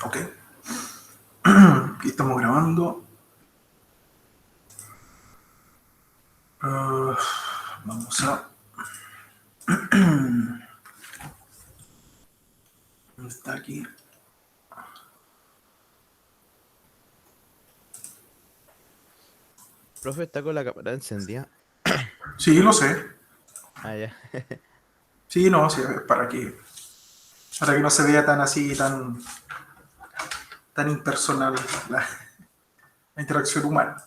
Ok. Aquí estamos grabando. Uh, Vamos a... Está aquí. Profe, está con la cámara encendida. Sí, lo sé. Ah, ya. Sí, no, sí, para que no se vea tan así, tan impersonal la, la interacción humana.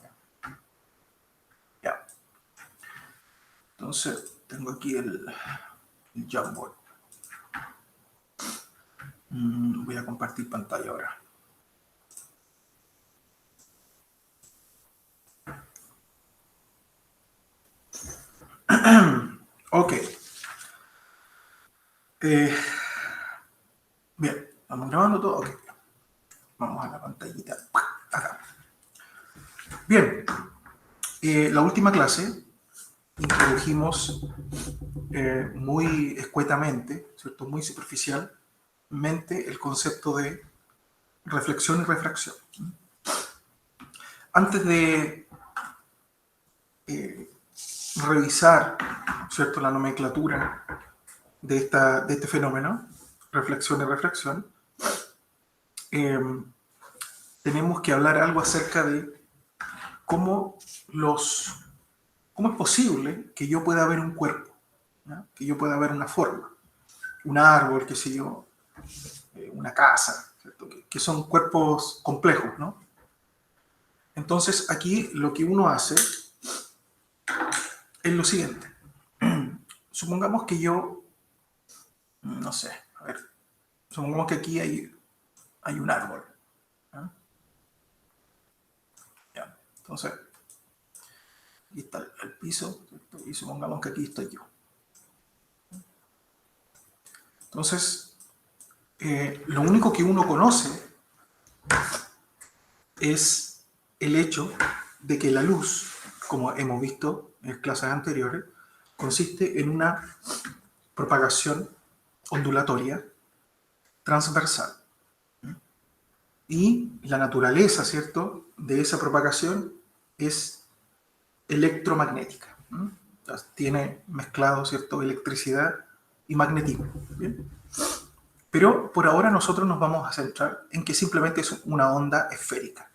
Ya. Entonces, tengo aquí el Jamboard. Voy a compartir pantalla ahora. Ok. Eh, Bien, ¿estamos grabando todo? Ok. Vamos a la pantallita. Acá. Bien, la última clase introdujimos muy escuetamente, ¿cierto? Muy superficialmente el concepto de reflexión y refracción. Antes de eh, revisar, ¿cierto?, la nomenclatura de este fenómeno, reflexión y refracción, eh, tenemos que hablar algo acerca de cómo, cómo es posible que yo pueda ver un cuerpo, ¿no? Que yo pueda ver una forma, un árbol, qué sé yo, una casa, ¿cierto? Que son cuerpos complejos, ¿no? Entonces aquí lo que uno hace es lo siguiente. Supongamos que yo, no sé, a ver, supongamos que aquí hay un árbol, ¿no? Ya. Entonces, aquí está el piso, ¿cierto? Y supongamos que aquí estoy yo. Entonces, lo único que uno conoce es el hecho de que la luz, como hemos visto en clases anteriores, consiste en una propagación ondulatoria transversal. Y la naturaleza, ¿cierto?, de esa propagación es electromagnética. Entonces, tiene mezclado, ¿cierto?, electricidad y magnetismo. ¿Bien? Pero por ahora nosotros nos vamos a centrar en que simplemente es una onda esférica.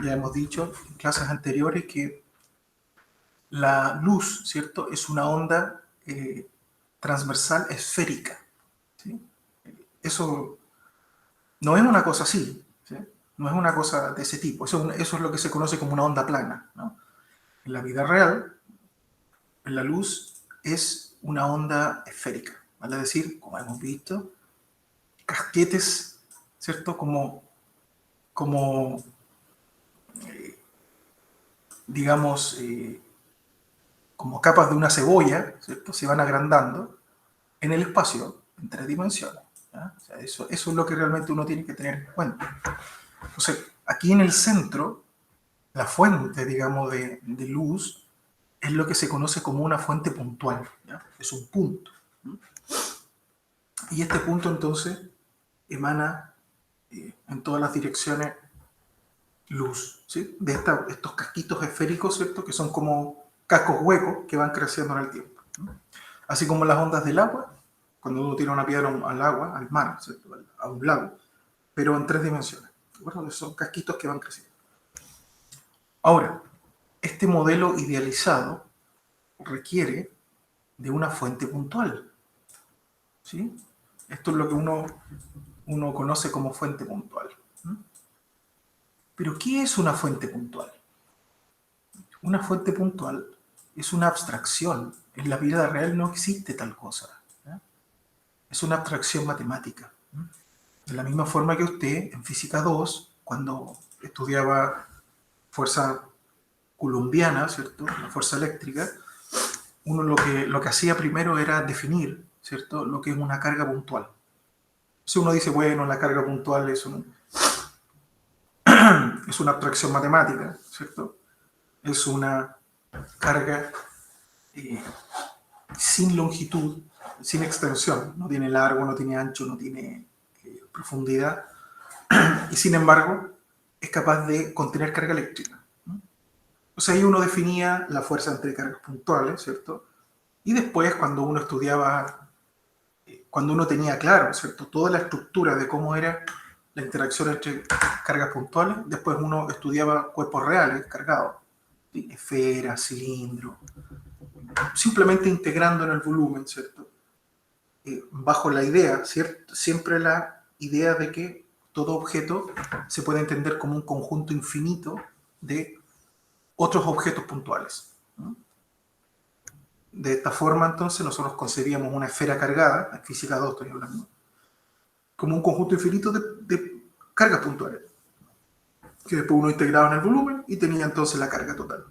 Ya hemos dicho en clases anteriores que la luz, ¿cierto?, es una onda transversal esférica. ¿Sí? Eso no es una cosa así, ¿sí? No es una cosa de ese tipo. Eso es lo que se conoce como una onda plana, ¿no? En la vida real, la luz es una onda esférica, vale decir, como hemos visto, casquetes, ¿cierto? Como digamos, como capas de una cebolla, ¿cierto? Se van agrandando en el espacio en tres dimensiones. ¿Ya? O sea, eso es lo que realmente uno tiene que tener en cuenta. Entonces, aquí en el centro, la fuente, digamos, de luz es lo que se conoce como una fuente puntual. ¿Ya? Es un punto. Y este punto entonces emana en todas las direcciones luz, ¿sí? De estos casquitos esféricos, ¿cierto? Que son como cascos huecos que van creciendo en el tiempo. Así como las ondas del agua, cuando uno tira una piedra al agua, al mar, ¿cierto?, a un lago, pero en tres dimensiones. Bueno, son casquitos que van creciendo. Ahora, este modelo idealizado requiere de una fuente puntual, ¿sí? Esto es lo que uno conoce como fuente puntual. Pero, ¿qué es una fuente puntual? Una fuente puntual es una abstracción. En la vida real no existe tal cosa. ¿Ya? Es una abstracción matemática. De la misma forma que usted, en Física 2, cuando estudiaba fuerza coulombiana, ¿cierto?, la fuerza eléctrica, uno lo que hacía primero era definir, ¿cierto?, lo que es una carga puntual. Si uno dice, bueno, la carga puntual es una abstracción matemática, ¿cierto? Es una carga eh, sin longitud, sin extensión, no tiene largo, no tiene ancho, no tiene profundidad, y sin embargo es capaz de contener carga eléctrica. O sea, ahí uno definía la fuerza entre cargas puntuales, ¿cierto? Y después, cuando uno estudiaba, cuando uno tenía claro, ¿cierto?, toda la estructura de cómo era la interacción entre cargas puntuales, después uno estudiaba cuerpos reales cargados, ¿sí?, esferas, cilindros, simplemente integrando en el volumen, ¿cierto? Bajo la idea, ¿cierto?, siempre la idea de que todo objeto se puede entender como un conjunto infinito de otros objetos puntuales, ¿no? De esta forma, entonces, nosotros concebíamos una esfera cargada, en física 2 estoy hablando, como un conjunto infinito de cargas puntuales, que después uno integraba en el volumen y tenía entonces la carga total.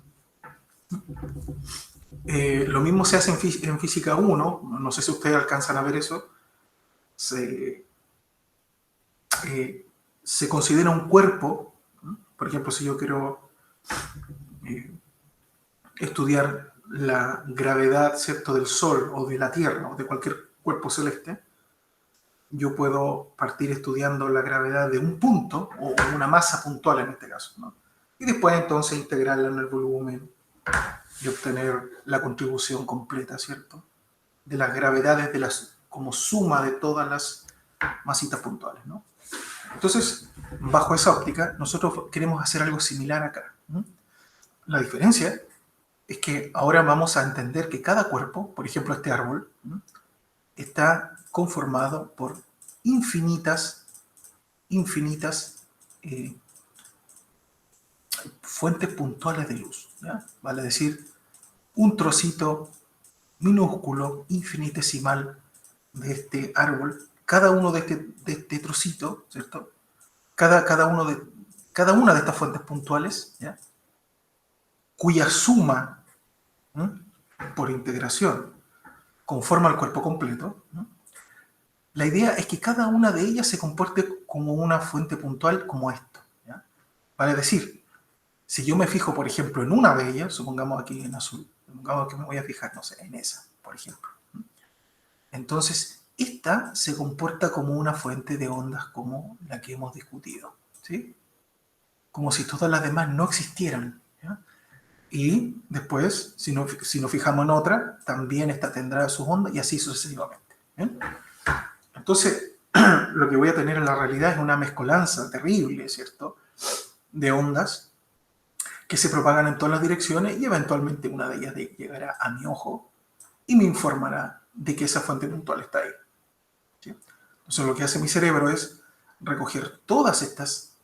Lo mismo se hace en física 1, no sé si ustedes alcanzan a ver eso, se considera un cuerpo, ¿no? Por ejemplo, si yo quiero estudiar la gravedad, ¿cierto?, del Sol o de la Tierra o de cualquier cuerpo celeste, yo puedo partir estudiando la gravedad de un punto o una masa puntual en este caso, ¿no? Y después entonces integrarla en el volumen y obtener la contribución completa, ¿cierto?, de las gravedades de como suma de todas las masitas puntuales, ¿no? Entonces, bajo esa óptica, nosotros queremos hacer algo similar acá, ¿no? La diferencia es que ahora vamos a entender que cada cuerpo, por ejemplo este árbol, ¿no?, está conformado por infinitas fuentes puntuales de luz, ¿ya? Vale decir, un trocito minúsculo, infinitesimal de este árbol, cada uno de este trocito, ¿cierto? Cada una de estas fuentes puntuales, ¿ya?, cuya suma, ¿no?, por integración conforma el cuerpo completo, ¿no? La idea es que cada una de ellas se comporte como una fuente puntual como esto, ¿ya? Vale decir, si yo me fijo, por ejemplo, en una de ellas, supongamos aquí en azul, supongamos que me voy a fijar, no sé, en esa, por ejemplo, ¿no? Entonces, esta se comporta como una fuente de ondas como la que hemos discutido, ¿sí? Como si todas las demás no existieran, ¿ya? Y después, si nos fijamos en otra, también esta tendrá sus ondas y así sucesivamente, ¿bien? Entonces, lo que voy a tener en la realidad es una mezcolanza terrible, ¿cierto?, de ondas que se propagan en todas las direcciones y eventualmente una de ellas llegará a mi ojo y me informará de que esa fuente puntual está ahí, ¿sí? Entonces, lo que hace mi cerebro es recoger todas estas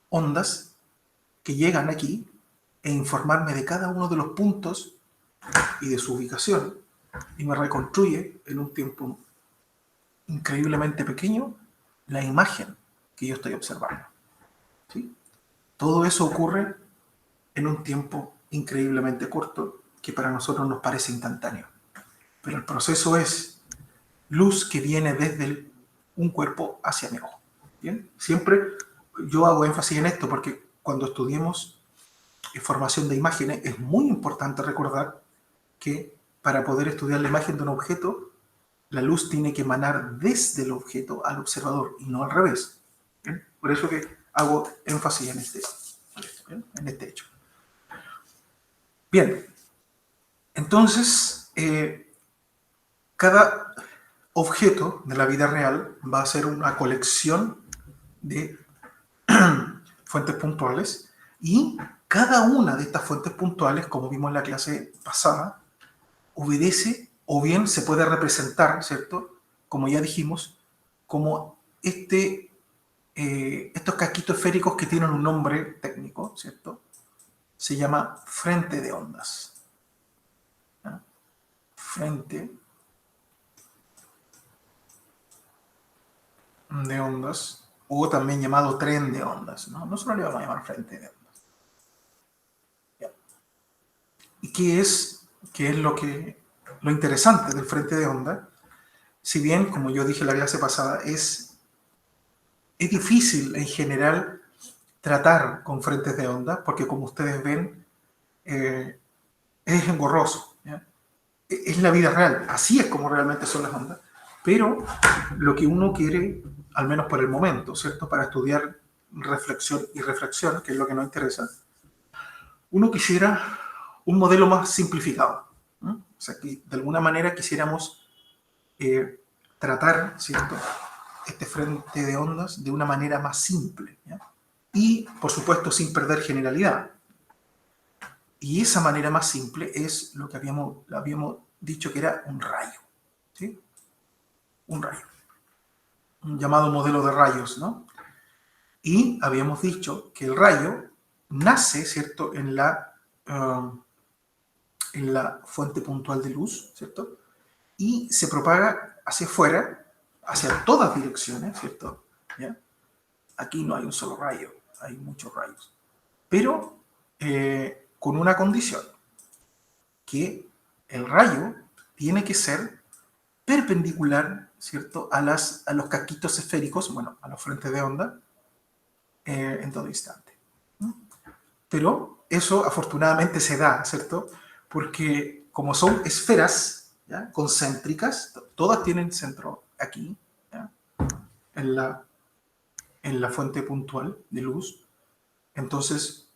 ondas que llegan aquí e informarme de cada uno de los puntos y de su ubicación, y me reconstruye en un tiempo increíblemente pequeño la imagen que yo estoy observando, ¿sí? Todo eso ocurre en un tiempo increíblemente corto que para nosotros nos parece instantáneo, pero el proceso es luz que viene desde un cuerpo hacia mi ojo, ¿bien? Siempre yo hago énfasis en esto porque cuando estudiemos formación de imágenes es muy importante recordar que para poder estudiar la imagen de un objeto, la luz tiene que emanar desde el objeto al observador y no al revés, ¿bien? Por eso que hago énfasis en este hecho. Bien, entonces, cada objeto de la vida real va a ser una colección de fuentes puntuales y cada una de estas fuentes puntuales, como vimos en la clase pasada, obedece o bien se puede representar, ¿cierto?, como ya dijimos, como estos casquitos esféricos que tienen un nombre técnico, ¿cierto? Se llama frente de ondas, ¿ya? Frente de ondas, o también llamado tren de ondas, ¿no? Nosotros le vamos a llamar frente de ondas, ¿ya? ¿Y qué es lo interesante del frente de onda? Si bien, como yo dije la clase pasada, es difícil en general tratar con frentes de onda, porque como ustedes ven, es engorroso, ¿ya? Es la vida real, así es como realmente son las ondas, pero lo que uno quiere, al menos por el momento, ¿cierto?, para estudiar reflexión y refracción, que es lo que nos interesa, uno quisiera un modelo más simplificado, ¿no? O sea, que de alguna manera quisiéramos tratar, ¿cierto?, este frente de ondas de una manera más simple, ¿ya? Y, por supuesto, sin perder generalidad. Y esa manera más simple es lo que habíamos dicho que era un rayo, ¿sí? Un rayo. Un llamado modelo de rayos, ¿no? Y habíamos dicho que el rayo nace, ¿cierto?, en la fuente puntual de luz, ¿cierto? Y se propaga hacia afuera, hacia todas direcciones, ¿cierto? ¿Ya? Aquí no hay un solo rayo, hay muchos rayos. Pero con una condición, que el rayo tiene que ser perpendicular, ¿cierto?, a los casquitos esféricos, bueno, a los frentes de onda, en todo instante. Pero eso afortunadamente se da, ¿cierto? Porque como son esferas, ¿ya?, concéntricas, todas tienen centro aquí, ¿ya?, en la fuente puntual de luz. Entonces,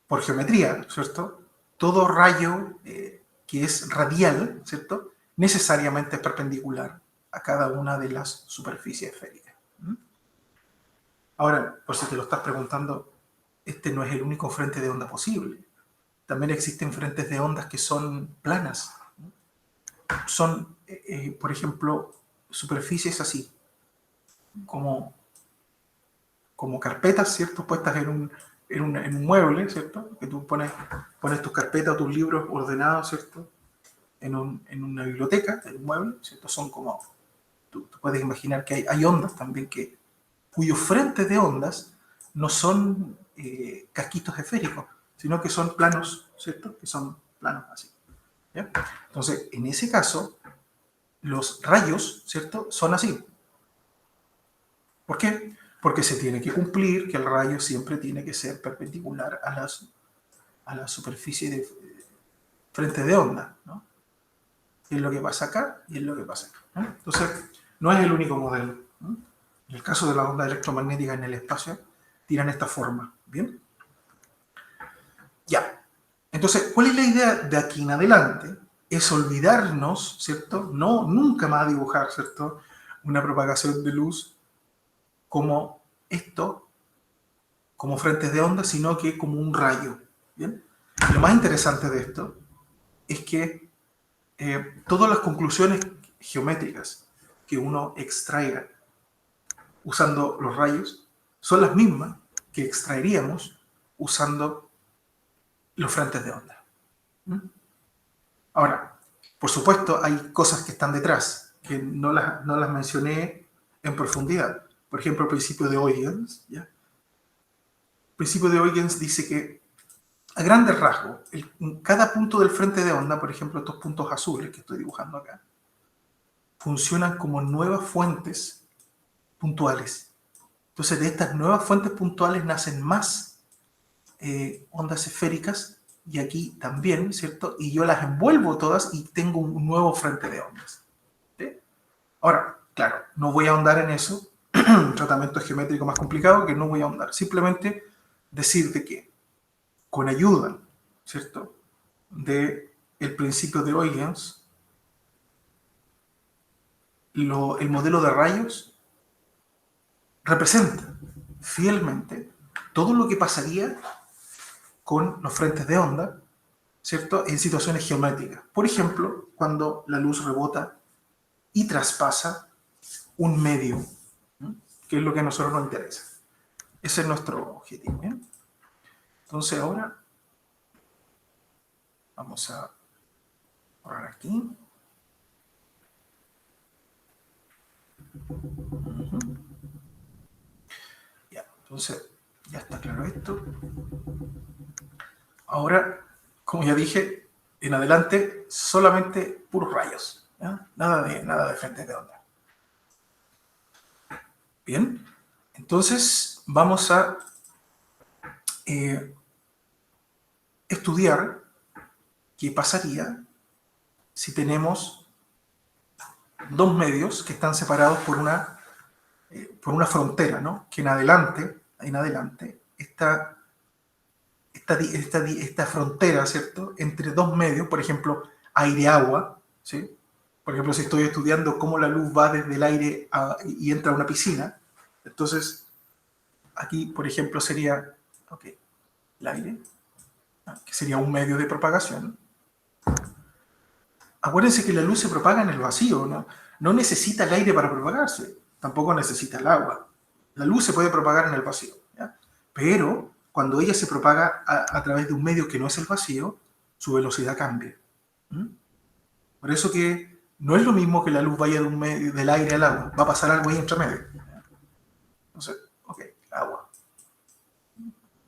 por geometría, ¿cierto?, todo rayo que es radial, ¿cierto?, necesariamente es perpendicular a cada una de las superficies esféricas. Ahora, por si te lo estás preguntando, este no es el único frente de onda posible. También existen frentes de ondas que son planas. Son, por ejemplo, superficies así, como carpetas, ¿cierto?, puestas en un mueble, ¿cierto?, que tú pones tus carpetas o tus libros ordenados, ¿cierto?, en una biblioteca, en un mueble, ¿cierto? Son como, tú puedes imaginar que hay ondas también cuyos frentes de ondas no son casquitos esféricos, sino que son planos, ¿cierto?, que son planos así, ¿ya? Entonces, en ese caso, los rayos, ¿cierto?, son así. ¿Por qué? Porque se tiene que cumplir que el rayo siempre tiene que ser perpendicular a la superficie de frente de onda, ¿no? Y es lo que pasa acá y es lo que pasa acá, ¿no? Entonces, no es el único modelo, ¿no? En el caso de las ondas electromagnéticas en el espacio, tienen esta forma, ¿bien? Ya. Entonces, ¿cuál es la idea de aquí en adelante? Es olvidarnos, ¿cierto? No, nunca más dibujar, ¿cierto?, una propagación de luz como esto, como frentes de onda, sino que como un rayo, ¿bien? Lo más interesante de esto es que todas las conclusiones geométricas que uno extraiga usando los rayos son las mismas que extraeríamos usando los frentes de onda. Ahora, por supuesto, hay cosas que están detrás, que no las mencioné en profundidad. Por ejemplo, el principio de Huygens, ¿ya? El principio de Huygens dice que, a grandes rasgos, cada punto del frente de onda, por ejemplo, estos puntos azules que estoy dibujando acá, funcionan como nuevas fuentes puntuales. Entonces, de estas nuevas fuentes puntuales nacen más ondas esféricas, y aquí también, ¿cierto? Y yo las envuelvo todas y tengo un nuevo frente de ondas, ¿sí? Ahora, claro, no voy a ahondar en eso, un tratamiento geométrico más complicado que no voy a ahondar. Simplemente decirte que con ayuda, ¿cierto?, del principio de Huygens, el modelo de rayos representa fielmente todo lo que pasaría con los frentes de onda, ¿cierto?, en situaciones geométricas. Por ejemplo, cuando la luz rebota y traspasa un medio, ¿no?, que es lo que a nosotros nos interesa. Ese es nuestro objetivo, ¿bien? Entonces ahora vamos a borrar aquí. Ya, entonces ya está claro esto. Ahora, como ya dije, en adelante solamente puros rayos, ¿ya? Nada de frentes de onda. Bien, entonces vamos a estudiar qué pasaría si tenemos dos medios que están separados por una frontera, ¿no?, que en adelante, en adelante, esta frontera, ¿cierto?, entre dos medios, por ejemplo, aire-agua, ¿sí? Por ejemplo, si estoy estudiando cómo la luz va desde el aire y entra a una piscina, entonces aquí, por ejemplo, sería, ok, el aire, que sería un medio de propagación. Acuérdense que la luz se propaga en el vacío, ¿no? No necesita el aire para propagarse, tampoco necesita el agua. La luz se puede propagar en el vacío, ¿ya? Pero cuando ella se propaga a través de un medio que no es el vacío, su velocidad cambia. ¿Mm? Por eso que no es lo mismo que la luz vaya de un medio, del aire al agua, va a pasar algo ahí entre medio. Entonces, ok, agua.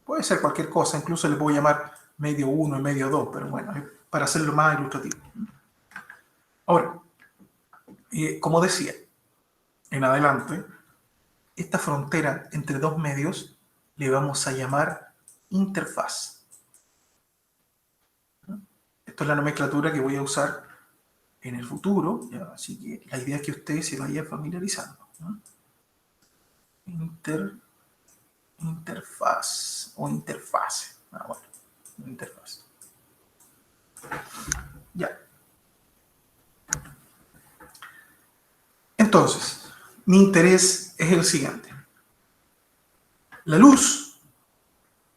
Puede ser cualquier cosa, incluso le puedo llamar medio 1 y medio 2, pero bueno, para hacerlo más ilustrativo. Ahora, como decía, en adelante, esta frontera entre dos medios le vamos a llamar interfaz. Esto es la nomenclatura que voy a usar en el futuro, ¿ya? Así que la idea es que usted se vaya familiarizando, ¿no? Interfaz o interfase. Bueno, interfaz. Ya. Entonces, mi interés es el siguiente. La luz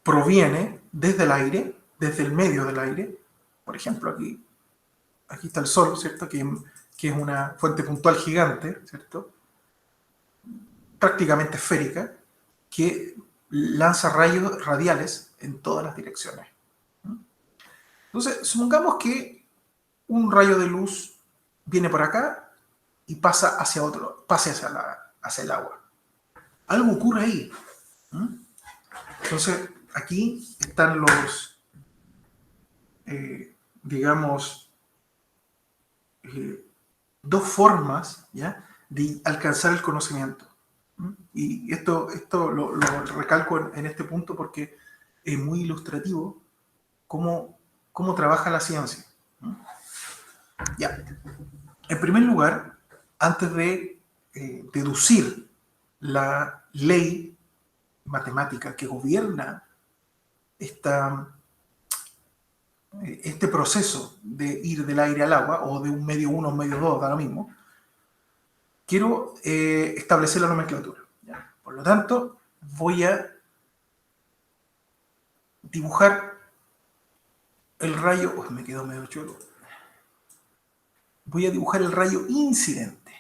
proviene desde el aire, desde el medio del aire. Por ejemplo, aquí está el Sol, ¿cierto? Que es una fuente puntual gigante, ¿cierto? Prácticamente esférica, que lanza rayos radiales en todas las direcciones. Entonces, supongamos que un rayo de luz viene por acá y pasa hacia hacia el agua. Algo ocurre ahí. Entonces, aquí están los, digamos, dos formas, ¿ya?, de alcanzar el conocimiento. Y esto lo recalco en este punto porque es muy ilustrativo cómo trabaja la ciencia. Ya. En primer lugar, antes de deducir la ley matemática que gobierna este proceso de ir del aire al agua, o de un medio 1 a un medio 2, da lo mismo, quiero establecer la nomenclatura, ¿ya? Por lo tanto, voy a dibujar el rayo. Me quedó medio chulo. Voy a dibujar el rayo incidente.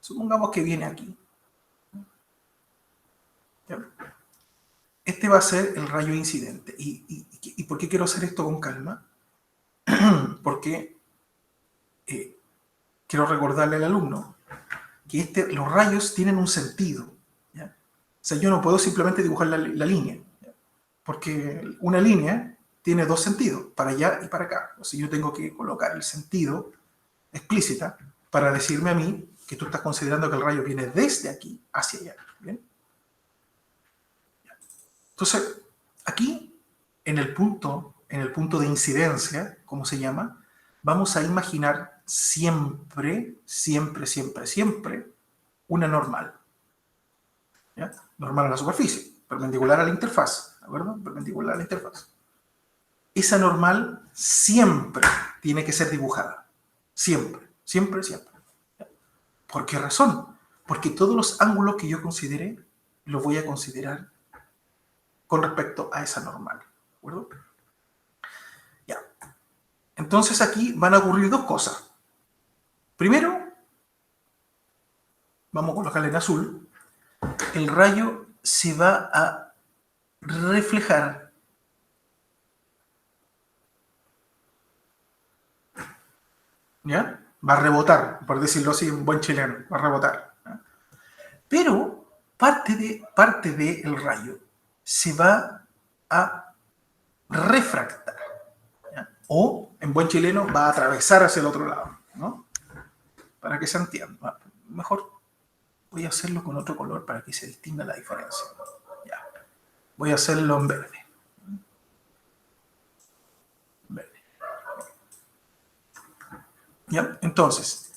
Supongamos que viene aquí. ¿Ya? Este va a ser el rayo incidente. ¿Y por qué quiero hacer esto con calma? Porque quiero recordarle al alumno que los rayos tienen un sentido, ¿ya? O sea, yo no puedo simplemente dibujar la línea, ¿ya? Porque una línea tiene dos sentidos, para allá y para acá. O sea, yo tengo que colocar el sentido explícita para decirme a mí que tú estás considerando que el rayo viene desde aquí hacia allá. ¿Bien? Entonces, aquí, en el punto de incidencia, como se llama, vamos a imaginar siempre una normal. ¿Ya? Normal a la superficie, perpendicular a la interfaz, ¿de acuerdo? Perpendicular a la interfaz. Esa normal siempre tiene que ser dibujada. Siempre. ¿Por qué razón? Porque todos los ángulos que yo considere, los voy a considerar con respecto a esa normal. ¿De acuerdo? Ya. Entonces aquí van a ocurrir dos cosas. Primero, vamos a colocarle en azul, el rayo se va a reflejar ¿ya? Va a rebotar, por decirlo así, en buen chileno, va a rebotar, ¿ya? Pero parte del rayo se va a refractar, ¿ya? O, en buen chileno, va a atravesar hacia el otro lado, ¿no? Para que se entienda. Mejor voy a hacerlo con otro color para que se distinga la diferencia. Ya. Voy a hacerlo en verde. ¿Ya? Entonces,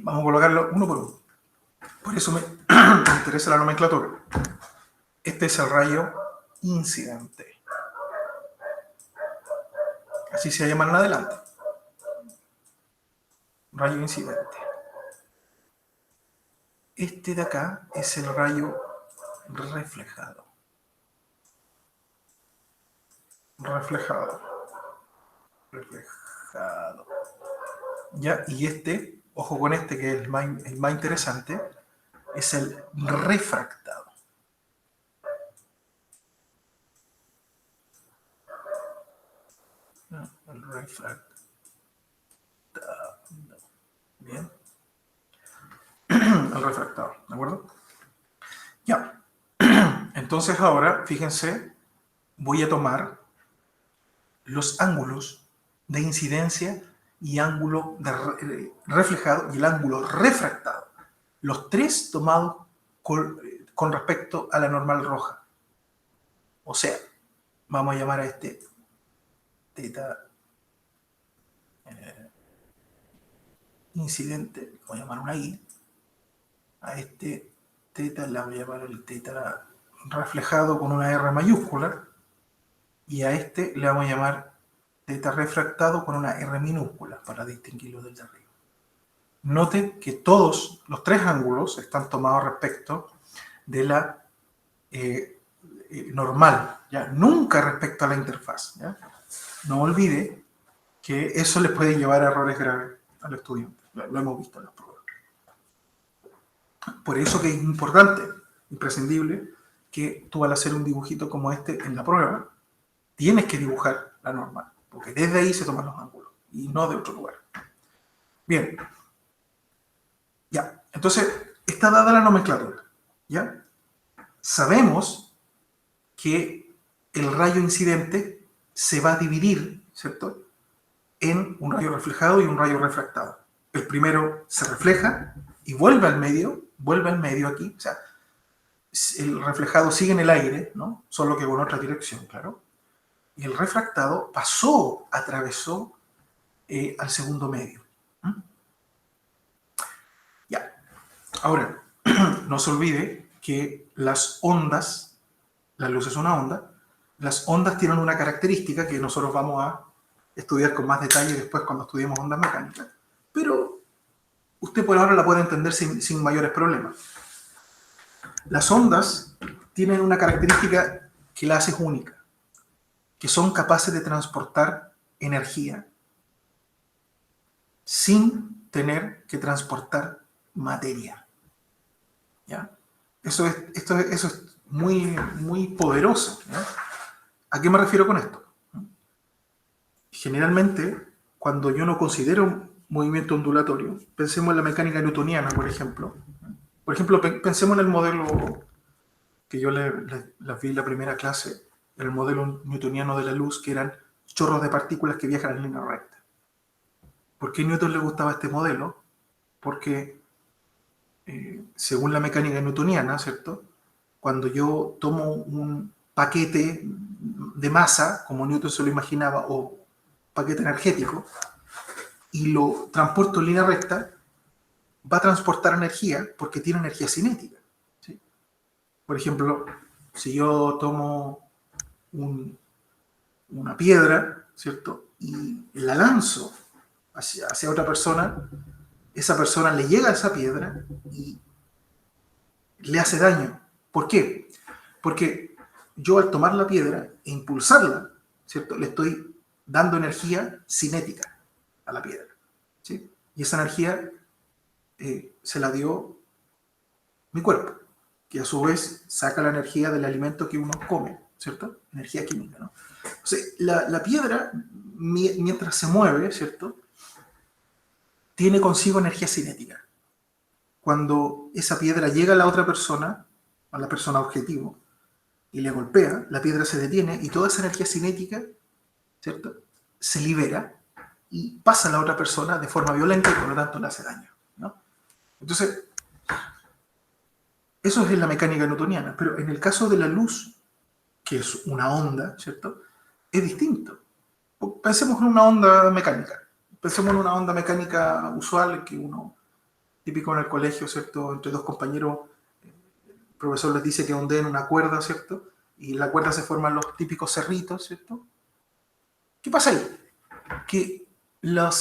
vamos a colocarlo uno por uno. Por eso me interesa la nomenclatura. Este es el rayo incidente. Así se llama en adelante. Rayo incidente. Este de acá es el rayo reflejado. Reflejado. Reflejado. ¿Ya? Y este, ojo con este que es el más interesante, es el refractado. El refractado. Bien. El refractado, ¿de acuerdo? Ya. Entonces ahora, fíjense, voy a tomar los ángulos de incidencia y ángulo de reflejado y el ángulo refractado. Los tres tomados con respecto a la normal roja. O sea, vamos a llamar a este teta incidente, voy a llamar una I. A este teta le voy a llamar el teta reflejado con una R mayúscula. Y a este le vamos a llamar teta refractado con una R minúscula para distinguirlo del de arriba. Noten que todos los tres ángulos están tomados respecto de la normal, ¿ya? Nunca respecto a la interfaz, ¿ya? No olvide que eso les puede llevar a errores graves al estudiante. Lo hemos visto en los pruebas. Por eso que es importante, imprescindible, que tú al hacer un dibujito como este en la prueba, tienes que dibujar la normal, porque desde ahí se toman los ángulos y no de otro lugar. Bien. Ya. Entonces, está dada la nomenclatura. ¿Ya? Sabemos que el rayo incidente se va a dividir, ¿cierto?, en un rayo reflejado y un rayo refractado. El primero se refleja y vuelve al medio aquí. O sea, el reflejado sigue en el aire, ¿no? Solo que con otra dirección, claro. Y el refractado atravesó al segundo medio. Ya. Ahora, no se olvide que las ondas, la luz es una onda, las ondas tienen una característica que nosotros vamos a estudiar con más detalle después cuando estudiemos ondas mecánicas, pero usted por ahora la puede entender sin mayores problemas. Las ondas tienen una característica que la hace única, que son capaces de transportar energía sin tener que transportar materia. ¿Ya? Eso es muy, muy poderoso, ¿ya? ¿A qué me refiero con esto? Generalmente, cuando yo no considero un movimiento ondulatorio, pensemos en la mecánica newtoniana, por ejemplo. Por ejemplo, pensemos en el modelo que yo les vi en la primera clase, el modelo newtoniano de la luz, que eran chorros de partículas que viajan en línea recta. ¿Por qué a Newton le gustaba este modelo? Porque, según la mecánica newtoniana, ¿cierto?, cuando yo tomo un paquete de masa, como Newton se lo imaginaba, o paquete energético, y lo transporto en línea recta, va a transportar energía porque tiene energía cinética, ¿sí? Por ejemplo, si yo tomo una piedra, ¿cierto?, y la lanzo hacia otra persona, esa persona le llega a esa piedra y le hace daño. ¿Por qué? Porque yo al tomar la piedra e impulsarla, ¿cierto?, le estoy dando energía cinética a la piedra, ¿sí? Y esa energía se la dio mi cuerpo, que a su vez saca la energía del alimento que uno come, ¿cierto? Energía química, ¿no? O sea, la piedra, mientras se mueve, ¿cierto?, tiene consigo energía cinética. Cuando esa piedra llega a la otra persona, a la persona objetivo, y le golpea, la piedra se detiene y toda esa energía cinética, ¿cierto?, se libera y pasa a la otra persona de forma violenta y por lo tanto le hace daño, ¿no? Entonces, eso es en la mecánica newtoniana, pero en el caso de la luz, que es una onda, ¿cierto?, es distinto. Pensemos en una onda mecánica. Pensemos en una onda mecánica usual que uno, típico en el colegio, ¿cierto?, entre dos compañeros, el profesor les dice que ondeen una cuerda, ¿cierto? Y en la cuerda se forman los típicos cerritos, ¿cierto? ¿Qué pasa ahí? Que la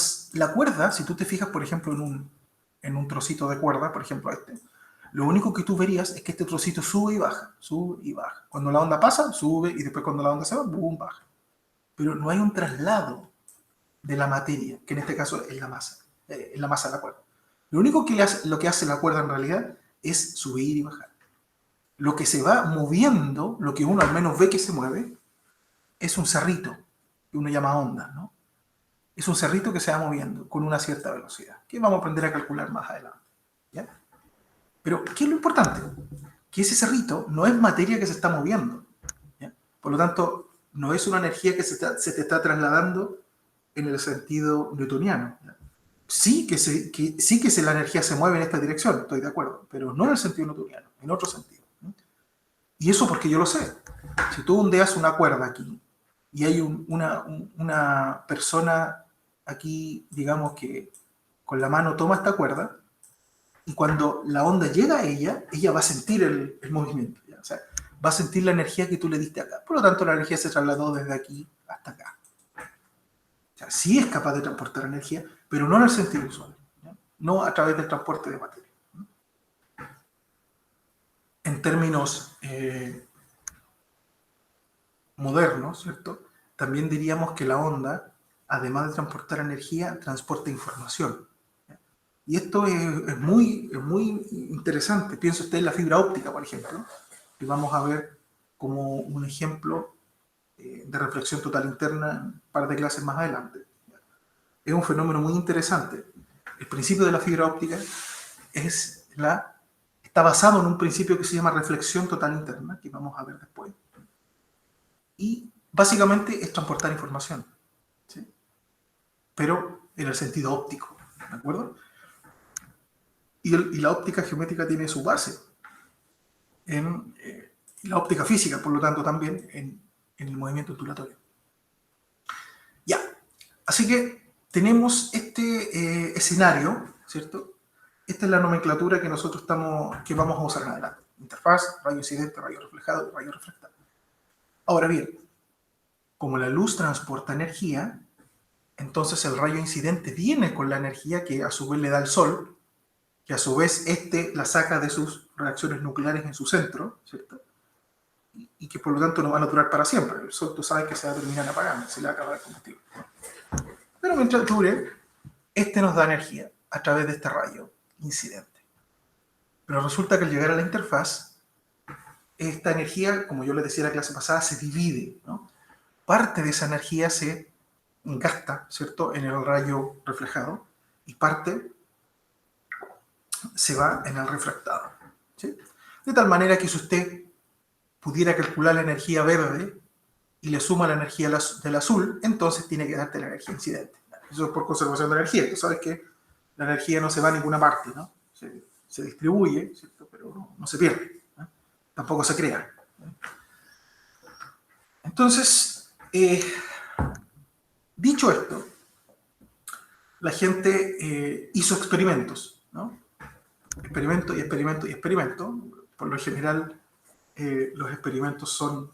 cuerda, si tú te fijas, por ejemplo, en un trocito de cuerda, por ejemplo este, lo único que tú verías es que este trocito sube y baja, sube y baja. Cuando la onda pasa, sube, y después cuando la onda se va, boom, baja. Pero no hay un traslado de la materia, que en este caso es la masa de la cuerda. Lo único que lo que hace la cuerda en realidad es subir y bajar. Lo que se va moviendo, lo que uno al menos ve que se mueve, es un cerrito, que uno llama onda, ¿no? Es un cerrito que se va moviendo con una cierta velocidad, que vamos a aprender a calcular más adelante, ¿ya? Pero, ¿qué es lo importante? Que ese cerrito no es materia que se está moviendo, ¿ya? Por lo tanto, no es una energía que se te está trasladando en el sentido newtoniano, ¿ya? Sí que la energía se mueve en esta dirección, estoy de acuerdo, pero no en el sentido newtoniano, en otro sentido, ¿no? Y eso porque yo lo sé. Si tú ondeas una cuerda aquí y hay una persona aquí, digamos que con la mano toma esta cuerda, y cuando la onda llega a ella va a sentir el movimiento, ¿ya? O sea, va a sentir la energía que tú le diste acá. Por lo tanto, la energía se trasladó desde aquí hasta acá. O sea, sí es capaz de transportar energía, pero no en el sentido usual, ¿ya? No a través del transporte de materia. En términos modernos, ¿cierto? También diríamos que la onda, además de transportar energía, transporta información. Y esto es muy interesante. Piensa usted en la fibra óptica, por ejemplo, que vamos a ver como un ejemplo de reflexión total interna en un par de clases más adelante. Es un fenómeno muy interesante. El principio de la fibra óptica está basado en un principio que se llama reflexión total interna, que vamos a ver después. Y básicamente es transportar información, ¿sí? Pero en el sentido óptico, ¿de acuerdo? Y la óptica geométrica tiene su base en la óptica física, por lo tanto también en el movimiento ondulatorio. Ya, así que tenemos este escenario, ¿cierto? Esta es la nomenclatura que nosotros vamos a usar en adelante. Interfaz, rayo incidente, rayo reflejado y rayo reflectado. Ahora bien, como la luz transporta energía, entonces el rayo incidente viene con la energía que a su vez le da el Sol, que a su vez la saca de sus reacciones nucleares en su centro, ¿cierto? Y que por lo tanto no van a durar para siempre. El Sol, tú sabes que se va a terminar apagando, se le va a acabar el combustible. Pero mientras dure, nos da energía a través de este rayo incidente. Pero resulta que al llegar a la interfaz, esta energía, como yo les decía en la clase pasada, se divide, ¿no? Parte de esa energía se gasta, ¿cierto?, en el rayo reflejado, y parte se va en el refractado, ¿sí? De tal manera que si usted pudiera calcular la energía verde y le suma la energía del azul, entonces tiene que darte la energía incidente. Eso es por conservación de energía. Tú sabes que la energía no se va a ninguna parte, ¿no? Se distribuye, ¿cierto?, pero no se pierde, ¿no? Tampoco se crea. Entonces, dicho esto, la gente hizo experimentos, ¿no? Experimento y experimento y experimento. Por lo general, los experimentos son,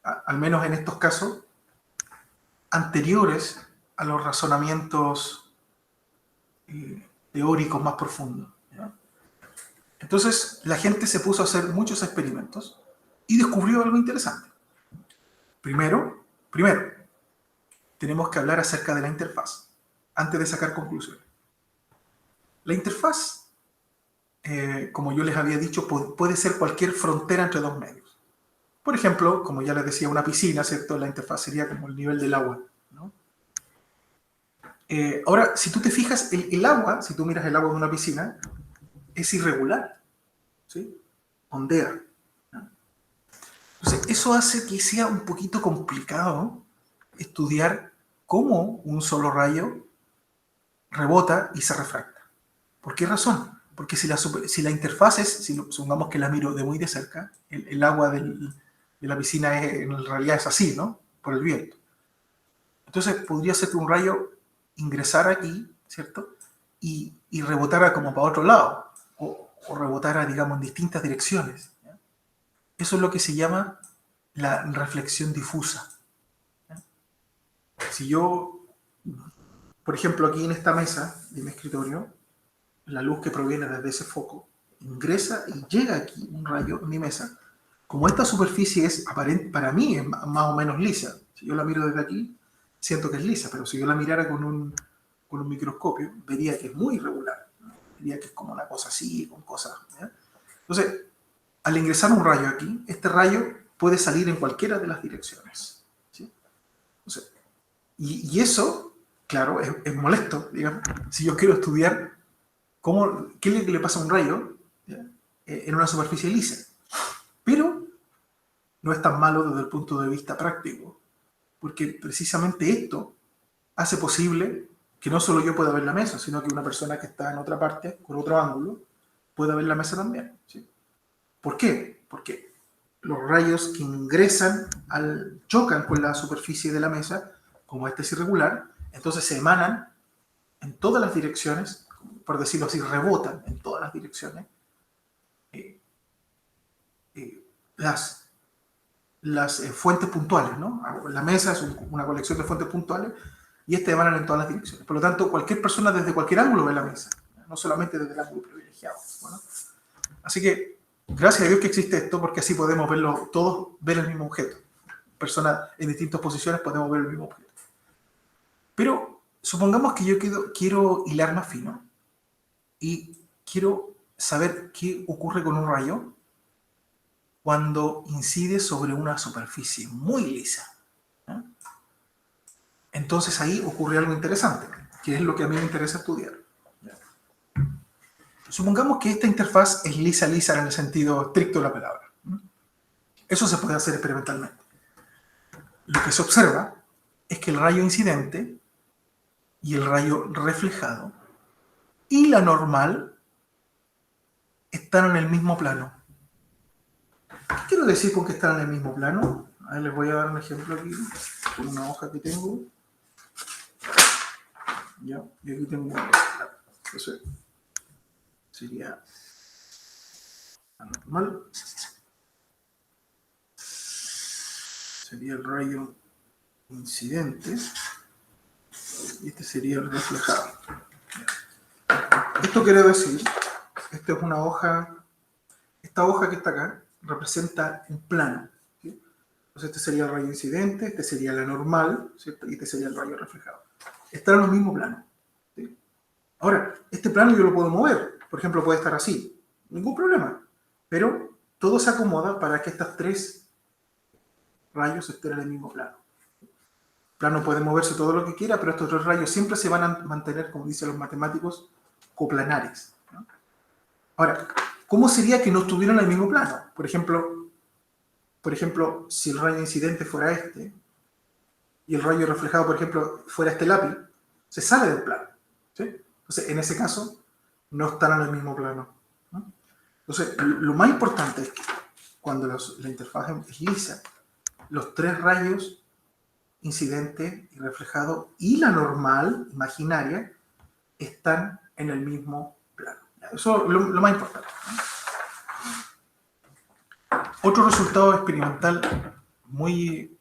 al menos en estos casos, anteriores a los razonamientos teóricos más profundos, ¿ya? Entonces, la gente se puso a hacer muchos experimentos y descubrió algo interesante. Primero, tenemos que hablar acerca de la interfaz, antes de sacar conclusiones. La interfaz, como yo les había dicho, puede ser cualquier frontera entre dos medios. Por ejemplo, como ya les decía, una piscina, ¿cierto? La interfaz sería como el nivel del agua, ¿no? Ahora, si tú te fijas, el agua, si tú miras el agua de una piscina, es irregular, ¿sí? Ondea, ¿no? Entonces, eso hace que sea un poquito complicado estudiar cómo un solo rayo rebota y se refracta. ¿Por qué razón? Porque si la interfaz supongamos que la miro de muy de cerca, el agua de la piscina en realidad es así, ¿no? Por el viento. Entonces podría ser que un rayo ingresara aquí, ¿cierto? Y rebotara como para otro lado, o rebotara, digamos, en distintas direcciones, ¿ya? Eso es lo que se llama la reflexión difusa. Si yo, por ejemplo, aquí en esta mesa de mi escritorio, la luz que proviene desde ese foco ingresa y llega aquí un rayo en mi mesa. Como esta superficie es aparente, para mí es más o menos lisa. Si yo la miro desde aquí, siento que es lisa, pero si yo la mirara con un microscopio, vería que es muy irregular, ¿no? Vería que es como una cosa así, con cosas, ¿ya? Entonces, al ingresar un rayo aquí, este rayo puede salir en cualquiera de las direcciones, ¿sí? Entonces, y eso, claro, es molesto, digamos. Si yo quiero estudiar qué le pasa a un rayo, ¿ya?, en una superficie lisa. Pero no es tan malo desde el punto de vista práctico, porque precisamente esto hace posible que no solo yo pueda ver la mesa, sino que una persona que está en otra parte, con otro ángulo, pueda ver la mesa también, ¿sí? ¿Por qué? Porque los rayos que ingresan chocan con la superficie de la mesa, como este es irregular, entonces se emanan en todas las direcciones, por decirlo así, rebotan en todas las direcciones, las fuentes puntuales, ¿no? La mesa es una colección de fuentes puntuales y emanan en todas las direcciones. Por lo tanto, cualquier persona desde cualquier ángulo ve la mesa, no solamente desde el ángulo privilegiado. Bueno, así que, gracias a Dios que existe esto, porque así podemos verlo, todos ver el mismo objeto. Personas en distintas posiciones podemos ver el mismo objeto. Pero supongamos que yo quiero hilar más fino y quiero saber qué ocurre con un rayo cuando incide sobre una superficie muy lisa, ¿eh? Entonces ahí ocurre algo interesante, que es lo que a mí me interesa estudiar. Supongamos que esta interfaz es lisa en el sentido estricto de la palabra. Eso se puede hacer experimentalmente. Lo que se observa es que el rayo incidente y el rayo reflejado y la normal están en el mismo plano. ¿Qué quiero decir con que están en el mismo plano? A ver, les voy a dar un ejemplo aquí, con una hoja que tengo. Ya, y aquí tengo una hoja. Entonces, sería anormal. Sería el rayo incidente. Y este sería el reflejado. Esto quiere decir, esta es una hoja, esta hoja que está acá representa un plano, ¿sí? Entonces este sería el rayo incidente, este sería la normal, ¿cierto? Y este sería el rayo reflejado. Están en los mismos planos, ¿sí? Ahora, este plano yo lo puedo mover, por ejemplo puede estar así, ningún problema, pero todo se acomoda para que estos tres rayos estén en el mismo plano. El plano puede moverse todo lo que quiera, pero estos tres rayos siempre se van a mantener, como dicen los matemáticos, coplanares, ¿no? Ahora, ¿cómo sería que no estuvieran en el mismo plano? Por ejemplo, si el rayo incidente fuera este, y el rayo reflejado, por ejemplo, fuera este lápiz, se sale del plano, ¿sí? Entonces, en ese caso, no están en el mismo plano, ¿no? Entonces, lo más importante es que cuando la interfaz es lisa, los tres rayos, incidente y reflejado, y la normal, imaginaria, están en el mismo plano. Eso es lo más importante, ¿no? Otro resultado experimental muy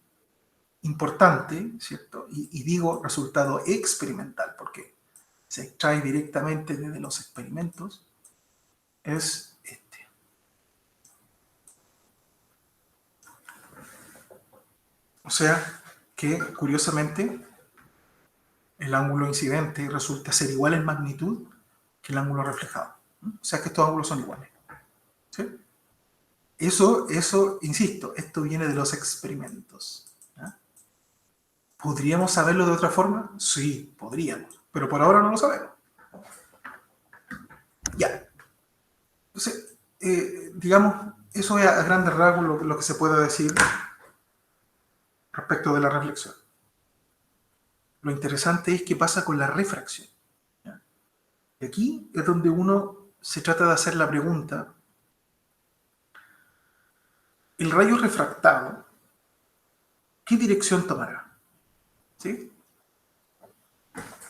importante, ¿cierto? Y digo resultado experimental porque se extrae directamente desde los experimentos, es este. O sea que, curiosamente, el ángulo incidente resulta ser igual en magnitud que el ángulo reflejado. O sea que estos ángulos son iguales, ¿sí? Eso, insisto, esto viene de los experimentos, ¿ya? ¿Podríamos saberlo de otra forma? Sí, podríamos, pero por ahora no lo sabemos. Ya. Entonces, digamos, eso es a grandes rasgos lo que se puede decir respecto de la reflexión. Lo interesante es qué pasa con la refracción, ¿ya? Y aquí es donde uno se trata de hacer la pregunta: el rayo refractado, ¿qué dirección tomará? ¿Sí?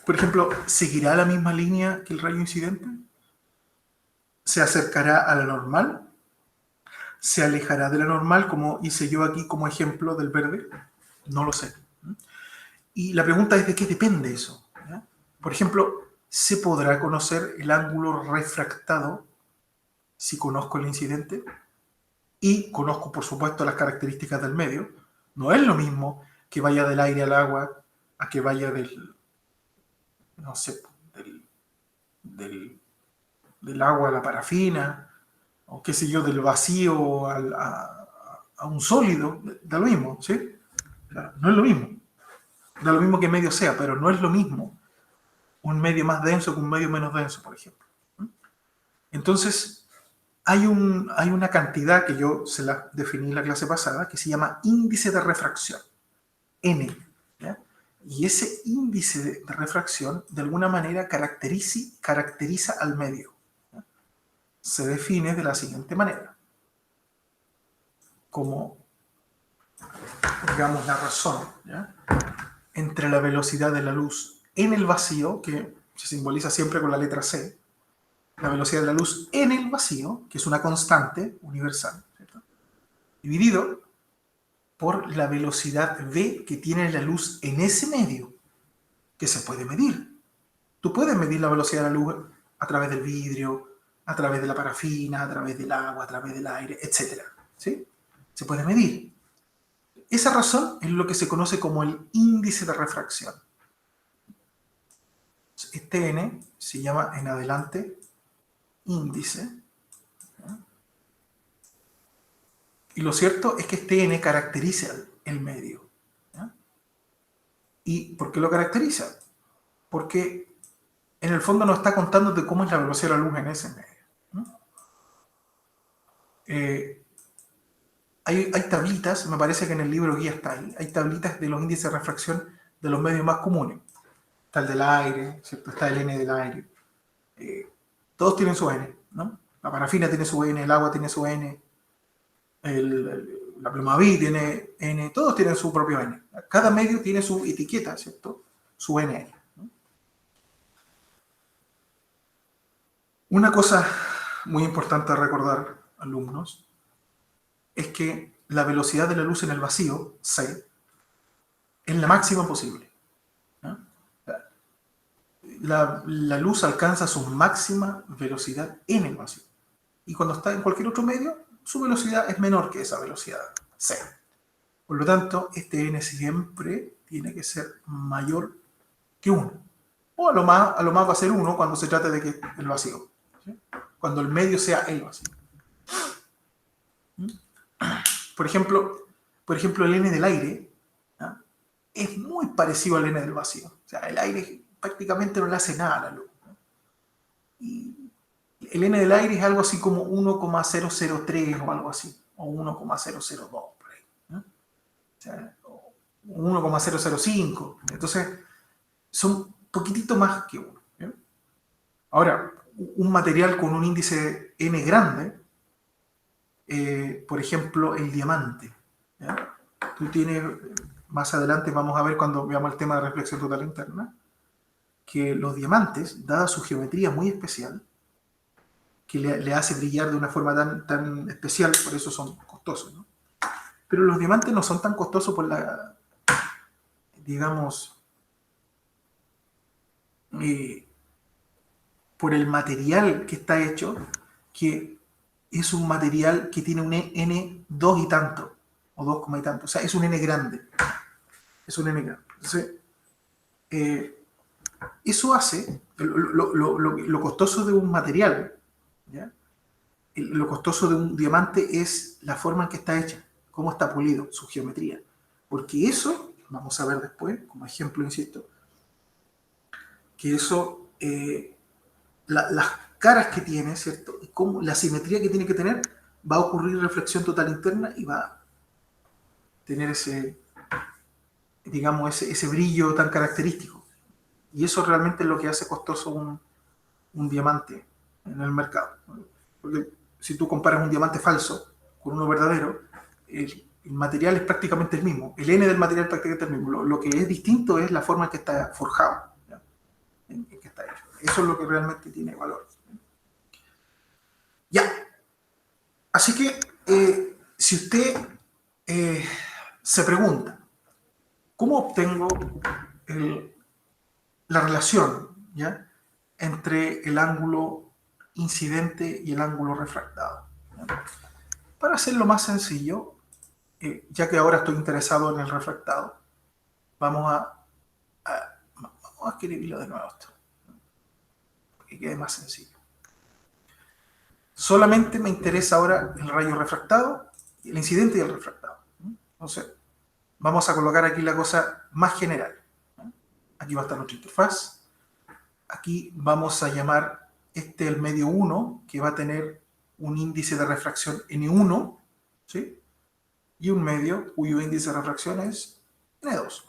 Por ejemplo, ¿seguirá la misma línea que el rayo incidente? ¿Se acercará a la normal? ¿Se alejará de la normal, como hice yo aquí como ejemplo del verde? No lo sé. Y la pregunta es: ¿de qué depende eso? ¿Ya? Por ejemplo, ¿se podrá conocer el ángulo refractado si conozco el incidente? Y conozco, por supuesto, las características del medio. No es lo mismo que vaya del aire al agua a que vaya no sé, del, del, del agua a la parafina, o qué sé yo, del vacío a un sólido. Da lo mismo, ¿sí? No es lo mismo. Da lo mismo que medio sea, pero no es lo mismo un medio más denso que un medio menos denso, por ejemplo. Entonces, hay una cantidad que yo se la definí en la clase pasada, que se llama índice de refracción, N. ¿Ya? Y ese índice de refracción, de alguna manera, caracteriza al medio. ¿Ya? Se define de la siguiente manera: como, digamos, la razón, ¿ya?, entre la velocidad de la luz en el vacío, que se simboliza siempre con la letra C, la velocidad de la luz en el vacío, que es una constante universal, ¿cierto?, dividido por la velocidad v que tiene la luz en ese medio, que se puede medir. Tú puedes medir la velocidad de la luz a través del vidrio, a través de la parafina, a través del agua, a través del aire, etc. ¿Sí? Se puede medir. Esa razón es lo que se conoce como el índice de refracción. Este n se llama en adelante índice. ¿Ya? Y lo cierto es que este n caracteriza el medio. ¿Ya? ¿Y por qué lo caracteriza? Porque en el fondo nos está contando de cómo es la velocidad de la luz en ese medio. ¿No? Hay tablitas, me parece que en el libro guía está ahí, hay tablitas de los índices de refracción de los medios más comunes. Está el del aire, ¿cierto? Está el N del aire. Todos tienen su N, ¿no? La parafina tiene su N, el agua tiene su N, la plumaví tiene N, todos tienen su propio N. Cada medio tiene su etiqueta, ¿cierto? Su N. ¿No? Una cosa muy importante a recordar, alumnos, es que la velocidad de la luz en el vacío, C, es la máxima posible. ¿No? La luz alcanza su máxima velocidad en el vacío. Y cuando está en cualquier otro medio, su velocidad es menor que esa velocidad, C. Por lo tanto, este n siempre tiene que ser mayor que 1. O a lo más va a ser 1 cuando se trate de que el vacío. ¿Sí? Cuando el medio sea el vacío. Por ejemplo, el n del aire, ¿no?, es muy parecido al n del vacío. O sea, el aire prácticamente no le hace nada a la luz, ¿no? Y el n del aire es algo así como 1,003 o algo así, o 1,002 por ahí, ¿no? O sea, 1,005. Entonces, son poquitito más que 1. ¿Bien? Ahora, un material con un índice n grande, por ejemplo, el diamante, ¿ya? Tú tienes, más adelante vamos a ver cuando veamos el tema de reflexión total interna, que los diamantes, dada su geometría muy especial, que le hace brillar de una forma tan especial, por eso son costosos, ¿no? Pero los diamantes no son tan costosos por la, digamos, por el material que está hecho, que es un material que tiene un n 2 y tanto, o 2, y tanto, o sea, es un n grande. Es un n grande. Entonces, eso hace, lo costoso de un material, ¿ya?, lo costoso de un diamante es la forma en que está hecha, cómo está pulido, su geometría. Porque eso, vamos a ver después, como ejemplo, insisto, que eso, las caras que tiene, ¿cierto?, y cómo, la simetría que tiene que tener, va a ocurrir reflexión total interna y va a tener ese, digamos, ese brillo tan característico. Y eso realmente es lo que hace costoso un diamante en el mercado. Porque si tú comparas un diamante falso con uno verdadero, el material es prácticamente el mismo. El N del material es prácticamente el mismo. Lo que es distinto es la forma en que está forjado, ¿ya?, en que está hecho. Eso es lo que realmente tiene valor. Ya. Así que Si usted se pregunta, ¿cómo obtengo la relación, ¿ya?, entre el ángulo incidente y el ángulo refractado? ¿Ya? Para hacerlo más sencillo, ya que ahora estoy interesado en el refractado, vamos a escribirlo de nuevo esto, para que quede más sencillo. Solamente me interesa ahora el rayo refractado, el incidente y el refractado. Entonces, vamos a colocar aquí la cosa más general. Aquí va a estar nuestra interfaz. Aquí vamos a llamar el medio 1, que va a tener un índice de refracción N1, ¿sí?, y un medio cuyo índice de refracción es N2.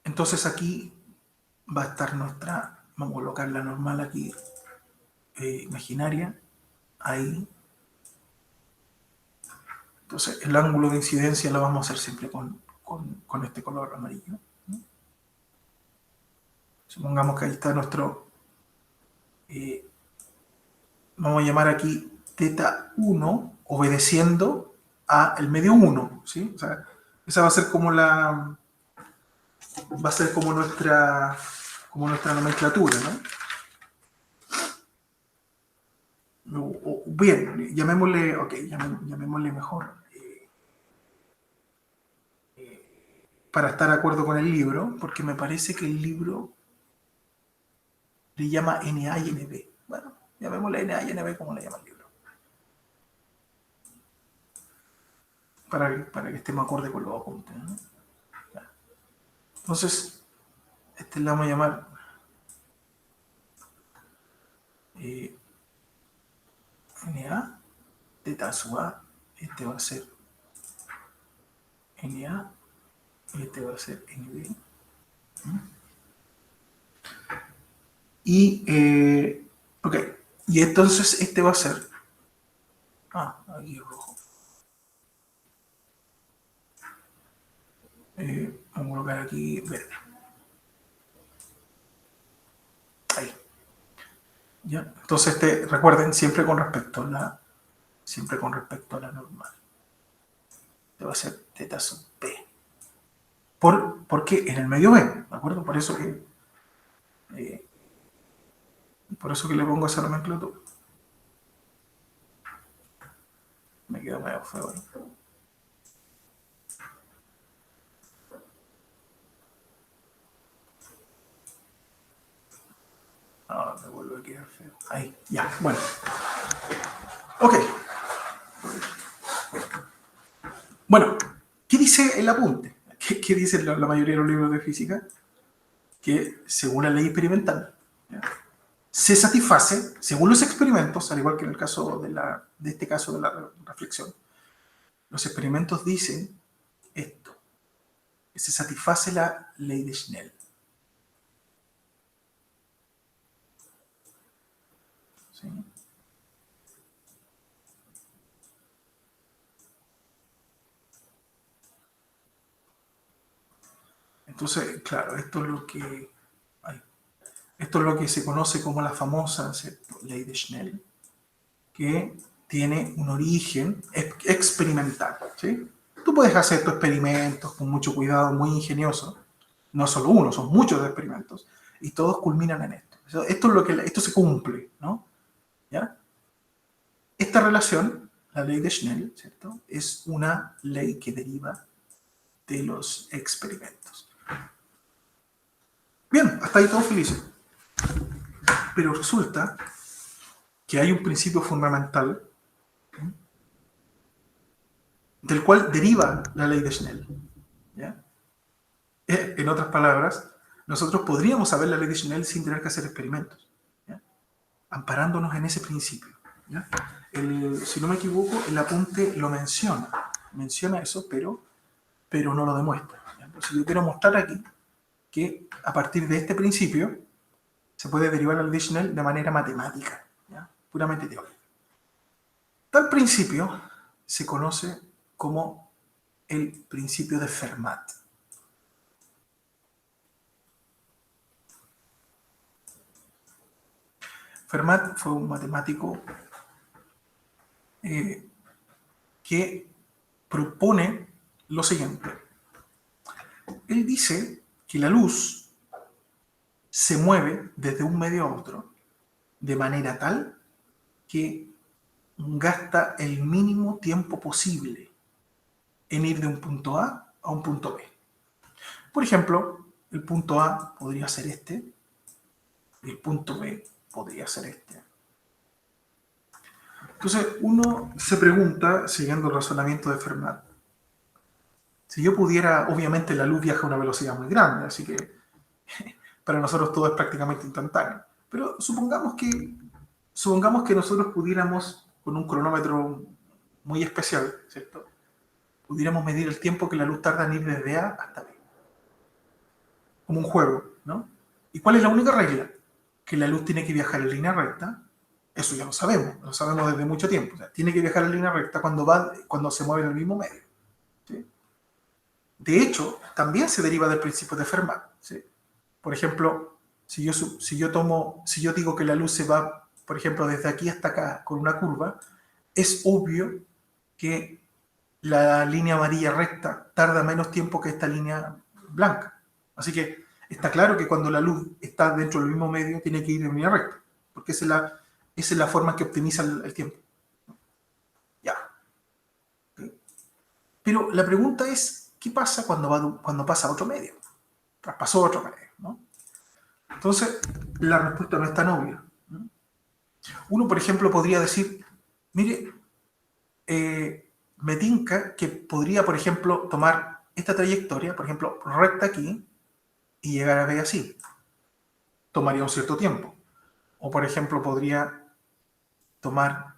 Entonces aquí va a estar nuestra, vamos a colocar la normal aquí, imaginaria, ahí. Entonces el ángulo de incidencia lo vamos a hacer siempre con este color amarillo. Supongamos que ahí está nuestro, vamos a llamar aquí teta 1, obedeciendo a el medio 1, ¿sí? O sea, esa va a ser como nuestra nomenclatura, ¿no? Bien, llamémosle, ok, llamémosle mejor, para estar de acuerdo con el libro, porque me parece que el libro le llama NA y NB. Bueno, llamémosle NA y NB como le llama el libro, para que estemos acorde con los apuntes, ¿no? Entonces, le vamos a llamar NA, teta sub A, este va a ser NA, y este va a ser NB. Y, ok, y entonces este va a ser, aquí es rojo. Vamos a colocar aquí verde. Ahí. ¿Ya? Entonces, recuerden, siempre con respecto a la normal. Este va a ser teta sub P. Porque en el medio B, ¿de acuerdo? Por eso que le pongo esa nomenclatura. Me quedo medio feo, ¿no? Ahora me vuelve a quedar feo. Ahí, ya, bueno. Ok. Bueno, ¿qué dice el apunte? ¿Qué dice la mayoría de los libros de física? Que según la ley experimental, ¿ya?, se satisface, según los experimentos, al igual que en el caso de este caso de la reflexión, los experimentos dicen esto, que se satisface la ley de Snell. ¿Sí? Entonces, claro, esto es lo que se conoce como la famosa, ¿cierto?, ley de Snell, que tiene un origen experimental, ¿sí? Tú puedes hacer tus experimentos con mucho cuidado, muy ingenioso, no solo uno, son muchos experimentos, y todos culminan en esto. Esto se cumple, ¿no? ¿Ya? Esta relación, la ley de Snell, ¿cierto?, es una ley que deriva de los experimentos. Bien, hasta ahí todos felices. Pero resulta que hay un principio fundamental del cual deriva la ley de Snell, ¿ya? En otras palabras, nosotros podríamos saber la ley de Snell sin tener que hacer experimentos, ¿ya?, amparándonos en ese principio, ¿ya? Si no me equivoco, el apunte lo menciona eso, pero no lo demuestra, ¿ya? Entonces yo quiero mostrar aquí que a partir de este principio se puede derivar la ley de Snell de manera matemática, ¿ya?, puramente teórica. Tal principio se conoce como el principio de Fermat. Fermat fue un matemático que propone lo siguiente. Él dice que la luz se mueve desde un medio a otro de manera tal que gasta el mínimo tiempo posible en ir de un punto a un punto B. Por ejemplo, el punto A podría ser este, y el punto B podría ser este. Entonces, uno se pregunta, siguiendo el razonamiento de Fermat, si yo pudiera, obviamente la luz viaja a una velocidad muy grande, así que para nosotros todo es prácticamente instantáneo. Pero supongamos que nosotros pudiéramos, con un cronómetro muy especial, ¿cierto? Pudiéramos medir el tiempo que la luz tarda en ir desde A hasta B. Como un juego, ¿no? ¿Y cuál es la única regla? Que la luz tiene que viajar en línea recta. Eso ya lo sabemos desde mucho tiempo. O sea, tiene que viajar en línea recta cuando se mueve en el mismo medio. ¿Sí? De hecho, también se deriva del principio de Fermat. ¿Sí? Por ejemplo, si yo digo que la luz se va, por ejemplo, desde aquí hasta acá con una curva, es obvio que la línea amarilla recta tarda menos tiempo que esta línea blanca. Así que está claro que cuando la luz está dentro del mismo medio, tiene que ir en línea recta, porque esa es la forma que optimiza el tiempo. Ya. ¿Okay? Pero la pregunta es, ¿qué pasa cuando pasa a otro medio? Traspasó a otro medio, ¿no? Entonces, la respuesta no es tan obvia, ¿no? Uno, por ejemplo, podría decir, mire, me tinca que podría, por ejemplo, tomar esta trayectoria, por ejemplo, recta aquí, y llegar a B así. Tomaría un cierto tiempo. O, por ejemplo, podría tomar,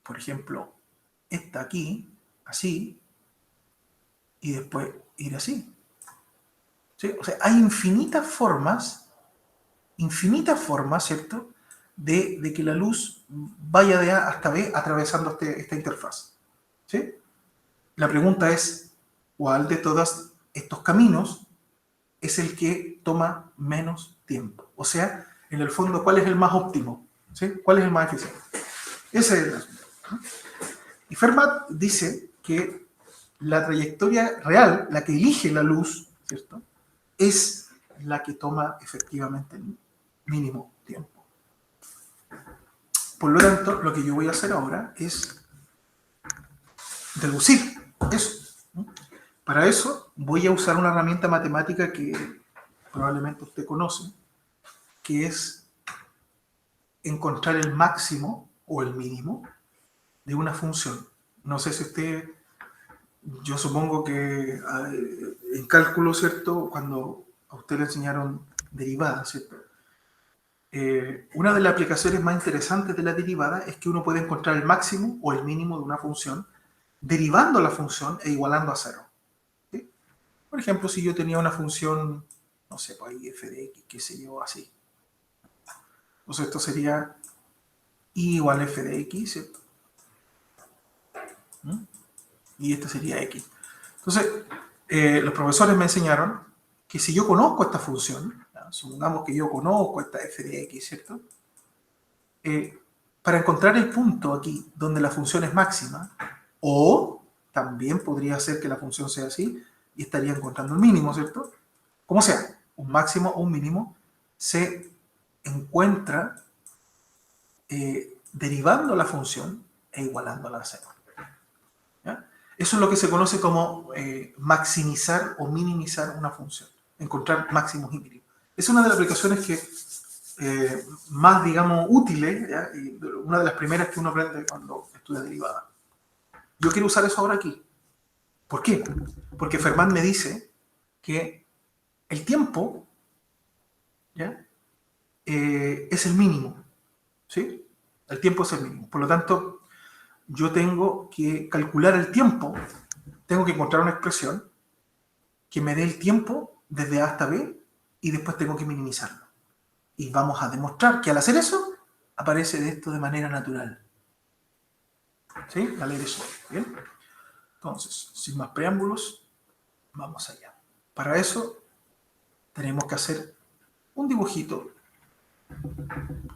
por ejemplo, esta aquí, así, y después ir así. ¿Sí? O sea, hay infinitas formas, ¿cierto?, de que la luz vaya de A hasta B atravesando esta interfaz. ¿Sí? La pregunta es, ¿cuál de todos estos caminos es el que toma menos tiempo? O sea, en el fondo, ¿cuál es el más óptimo? ¿Sí? ¿Cuál es el más eficiente? Ese es el asunto. Y Fermat dice que la trayectoria real, la que elige la luz, ¿cierto?, es la que toma efectivamente el mínimo tiempo. Por lo tanto, lo que yo voy a hacer ahora es deducir eso, ¿no? Para eso voy a usar una herramienta matemática que probablemente usted conoce, que es encontrar el máximo o el mínimo de una función. No sé si usted, yo supongo que en cálculo, ¿cierto?, cuando a usted le enseñaron derivadas, ¿cierto?, una de las aplicaciones más interesantes de la derivada es que uno puede encontrar el máximo o el mínimo de una función derivando la función e igualando a cero. ¿Sí? Por ejemplo, si yo tenía una función, no sé, pues ahí f de x, qué sé yo, así. Entonces esto sería y igual a f de x, ¿cierto? ¿Mm? Y este sería x. Entonces, los profesores me enseñaron que si yo conozco esta función, ¿no?, supongamos que yo conozco esta f de x, ¿cierto?, para encontrar el punto aquí donde la función es máxima, o también podría ser que la función sea así y estaría encontrando el mínimo, ¿cierto? Como sea, un máximo o un mínimo se encuentra derivando la función e igualándola a cero. ¿Ya? Eso es lo que se conoce como maximizar o minimizar una función, encontrar máximos y mínimos. Es una de las aplicaciones que más, digamos, útiles, ¿ya?, y una de las primeras que uno aprende cuando estudia derivada. Yo quiero usar eso ahora aquí. ¿Por qué? Porque Fermat me dice que el tiempo, ¿ya?, es el mínimo, ¿sí? El tiempo es el mínimo. Por lo tanto, yo tengo que calcular el tiempo, tengo que encontrar una expresión que me dé el tiempo desde A hasta B y después tengo que minimizarlo. Y vamos a demostrar que al hacer eso, aparece esto de manera natural. ¿Sí? La ley de Sol. ¿Bien? Entonces, sin más preámbulos, vamos allá. Para eso, tenemos que hacer un dibujito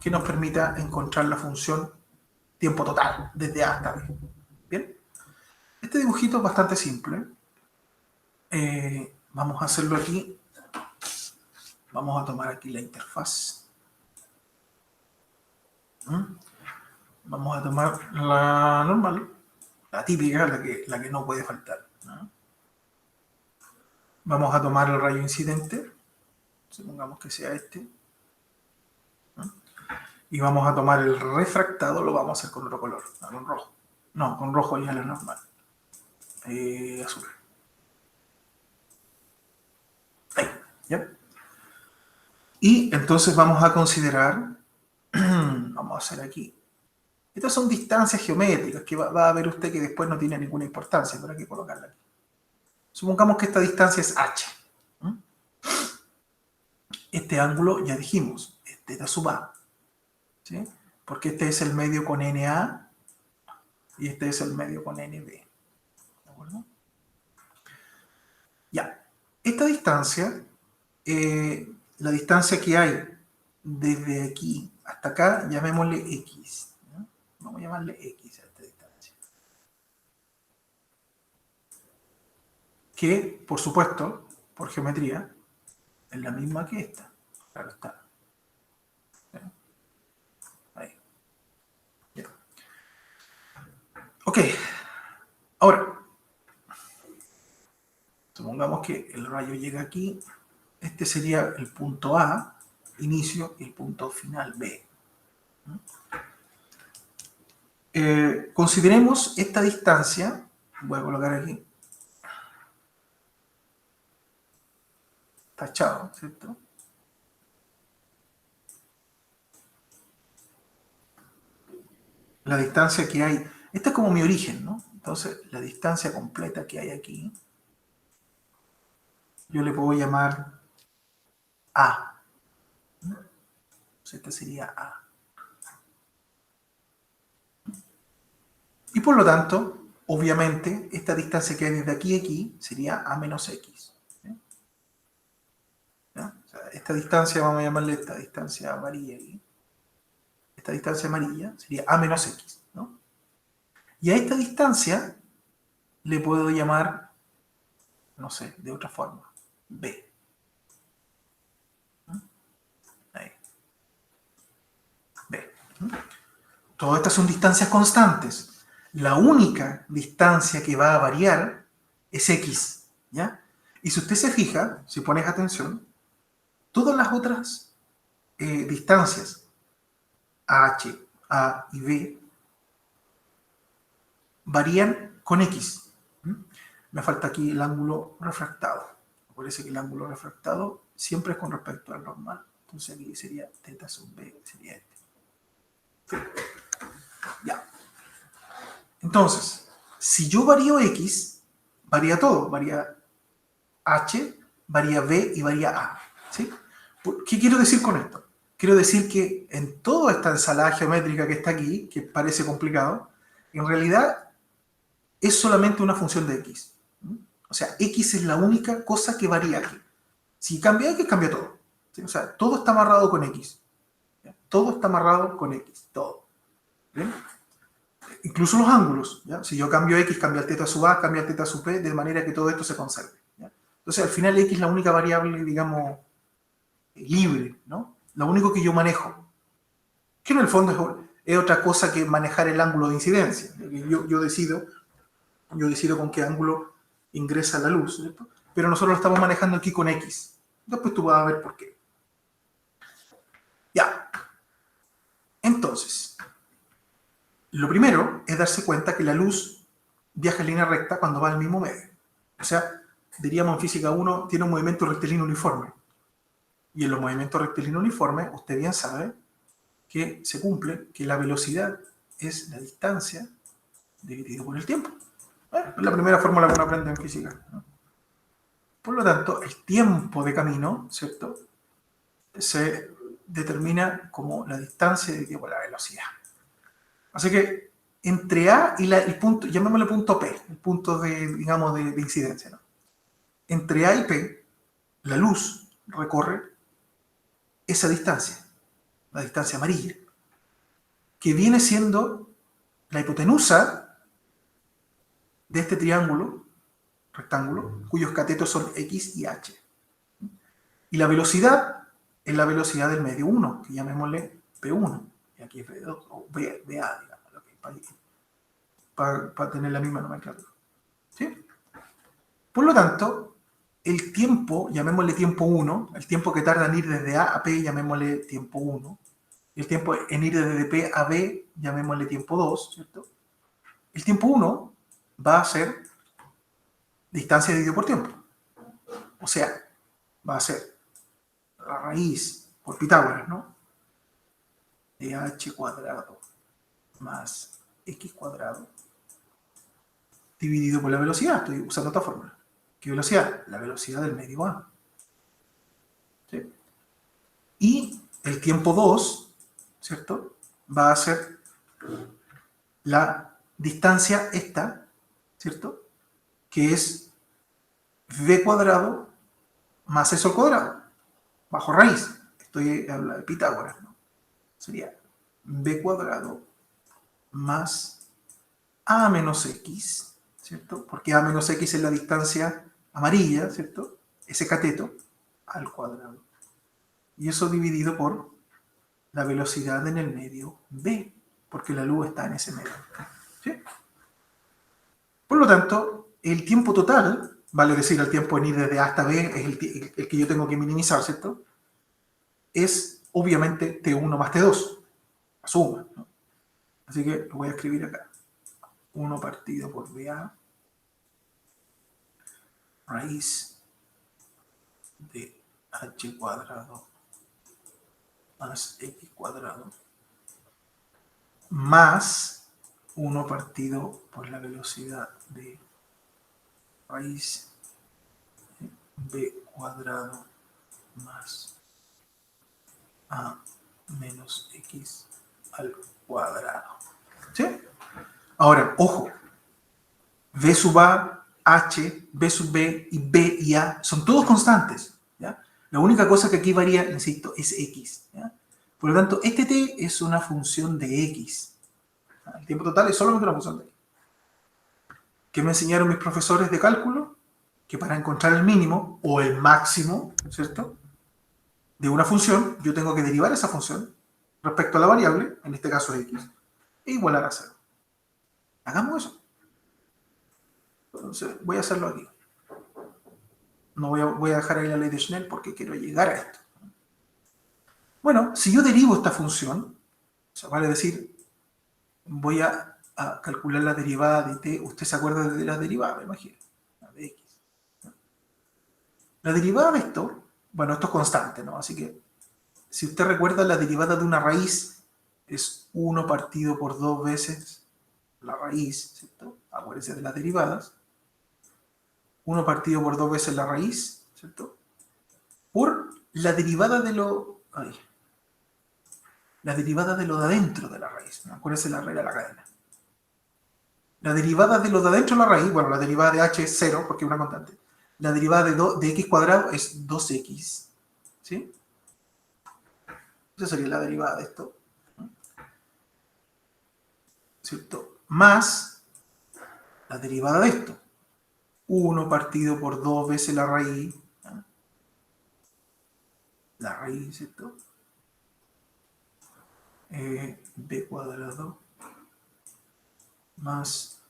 que nos permita encontrar la función tiempo total, desde A hasta B. Bien, este dibujito es bastante simple. Vamos a hacerlo aquí. Vamos a tomar aquí la interfaz. Vamos a tomar la normal, la típica, la que no puede faltar, ¿no? Vamos a tomar el rayo incidente, supongamos que sea este, ¿no? Y vamos a tomar el refractado, lo vamos a hacer con otro color, ¿no? Con rojo. No, con rojo ya la normal. Azul. Ahí, ¿ya? Y entonces vamos a considerar, vamos a hacer aquí. Estas son distancias geométricas que va a ver usted que después no tiene ninguna importancia, pero hay que colocarla aquí. Supongamos que esta distancia es h. Este ángulo, ya dijimos, es θ sub a, ¿sí? Porque este es el medio con NA y este es el medio con NB. ¿De acuerdo? Ya. Esta distancia, la distancia que hay desde aquí hasta acá, llamémosle X, ¿no? Vamos a llamarle X a esta distancia. Que, por supuesto, por geometría, es la misma que esta. Claro está. Ahí. Bien. Ok. Ahora, supongamos que el rayo llega aquí. Este sería el punto A, inicio, y el punto final B. Consideremos esta distancia. Voy a colocar aquí. Tachado, ¿cierto? La distancia que hay. Esta es como mi origen, ¿no? Entonces, la distancia completa que hay aquí, yo le puedo llamar A. Entonces, esta sería A. Y por lo tanto, obviamente, esta distancia que hay desde aquí a aquí sería A menos X. ¿Ya? O sea, esta distancia, vamos a llamarle esta distancia amarilla aquí. Esta distancia amarilla sería A menos X, ¿no? Y a esta distancia le puedo llamar, no sé, de otra forma, B. Ahí. B. Todas estas son distancias constantes. La única distancia que va a variar es X, ¿ya? Y si usted se fija, si pones atención, todas las otras distancias, H, A y B, varían con X. Me falta aquí el ángulo refractado. Parece que el ángulo refractado siempre es con respecto al normal. Entonces aquí sería θ sub B, sería este. Sí. Ya. Entonces, si yo varío X, varía todo. Varía H, varía B y varía A. ¿Sí? ¿Qué quiero decir con esto? Quiero decir que en toda esta ensalada geométrica que está aquí, que parece complicado, en realidad es solamente una función de X. O sea, X es la única cosa que varía aquí. Si cambia X, cambia todo. ¿Sí? O sea, todo está amarrado con X. ¿Ya? Todo está amarrado con X. Todo. ¿Bien? Incluso los ángulos. ¿Ya? Si yo cambio X, cambia el θ sub A, cambia el θ sub B, de manera que todo esto se conserve. ¿Ya? Entonces, al final X es la única variable, digamos, libre, ¿no? Lo único que yo manejo. Que en el fondo es otra cosa que manejar el ángulo de incidencia. Yo decido con qué ángulo ingresa la luz, ¿cierto? Pero nosotros lo estamos manejando aquí con X. Después tú vas a ver por qué. Ya. Entonces, lo primero es darse cuenta que la luz viaja en línea recta cuando va al mismo medio. O sea, diríamos en física 1, tiene un movimiento rectilíneo uniforme. Y en los movimientos rectilíneos uniformes, usted bien sabe que se cumple que la velocidad es la distancia dividido por el tiempo. Es la primera fórmula que uno aprende en física, ¿no? Por lo tanto, el tiempo de camino, ¿cierto?, se determina como la distancia dividida por la velocidad. Así que entre A y el punto, llamémosle punto P, el punto de, digamos, de incidencia, ¿no? Entre A y P, la luz recorre esa distancia, la distancia amarilla, que viene siendo la hipotenusa de este triángulo, rectángulo, cuyos catetos son X y H. Y la velocidad es la velocidad del medio 1, que llamémosle P1. Y aquí es B2, o BA, digamos, para tener la misma nomenclatura. ¿Sí? Por lo tanto, el tiempo, llamémosle tiempo 1, el tiempo que tarda en ir desde A a P, llamémosle tiempo 1. El tiempo en ir desde P a B, llamémosle tiempo 2, ¿cierto? El tiempo 1 va a ser distancia dividido por tiempo. O sea, va a ser la raíz por Pitágoras, ¿no? De h cuadrado más x cuadrado dividido por la velocidad. Estoy usando esta fórmula. ¿Qué velocidad? La velocidad del medio A. ¿Sí? Y el tiempo 2, ¿cierto? Va a ser la distancia esta, ¿cierto? Que es v cuadrado más eso al cuadrado, bajo raíz. Estoy hablando de Pitágoras, ¿no? Sería b cuadrado más a menos x, ¿cierto? Porque a menos x es la distancia amarilla, ¿cierto? Ese cateto al cuadrado. Y eso dividido por la velocidad en el medio b, porque la luz está en ese medio. ¿Sí? Por lo tanto, el tiempo total, vale decir, el tiempo en ir desde A hasta B, es el que yo tengo que minimizar, ¿cierto? Es obviamente T1 más T2, la suma, ¿no? Así que lo voy a escribir acá. 1 partido por BA raíz de h cuadrado más x cuadrado más 1 partido por la velocidad de raíz de b cuadrado más a menos x al cuadrado. ¿Sí? Ahora, ojo, v sub a, h, b sub b y b y a son todos constantes. ¿Ya? La única cosa que aquí varía, insisto, es x. ¿Ya? Por lo tanto, este t es una función de x. El tiempo total es solamente una función de x. ¿Qué me enseñaron mis profesores de cálculo? Que para encontrar el mínimo o el máximo, ¿cierto?, de una función, yo tengo que derivar esa función respecto a la variable, en este caso x, e igualar a 0. Hagamos eso. Entonces, voy a hacerlo aquí. No voy a dejar ahí la ley de Snell porque quiero llegar a esto. Bueno, si yo derivo esta función, o sea, vale decir, voy a calcular la derivada de t. Usted se acuerda de la derivada, me imagino, la de x. La derivada de esto, bueno, esto es constante, ¿no? Así que, si usted recuerda, la derivada de una raíz es 1 partido por 2 veces la raíz, ¿cierto? Acuérdense de las derivadas. 1 partido por 2 veces la raíz, ¿cierto? Por la derivada de lo... Ay, la derivada de lo de adentro de la raíz. ¿No? Acuérdense la regla de la cadena. La derivada de lo de adentro de la raíz, bueno, la derivada de h es 0, porque es una constante. La derivada de x cuadrado es 2x. ¿Sí? Esa sería la derivada de esto. ¿Cierto? Más la derivada de esto. 1 partido por 2 veces la raíz. ¿No? La raíz, ¿cierto? B cuadrado más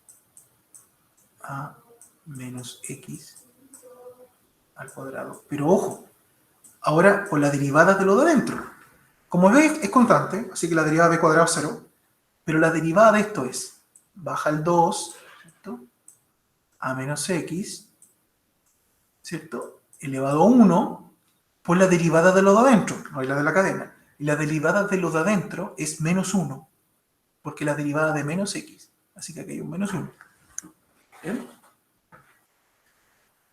a menos x al cuadrado. Pero ojo, ahora con la derivada de lo de adentro. Como ves, es constante, así que la derivada de b cuadrado es 0. Pero la derivada de esto es, baja el 2, ¿cierto? A menos x, ¿cierto? Elevado a 1 por la derivada de lo de adentro, no es la de la cadena. Y la derivada de lo de adentro es menos 1, porque la derivada de menos x. Así que aquí hay un menos 1. ¿Bien?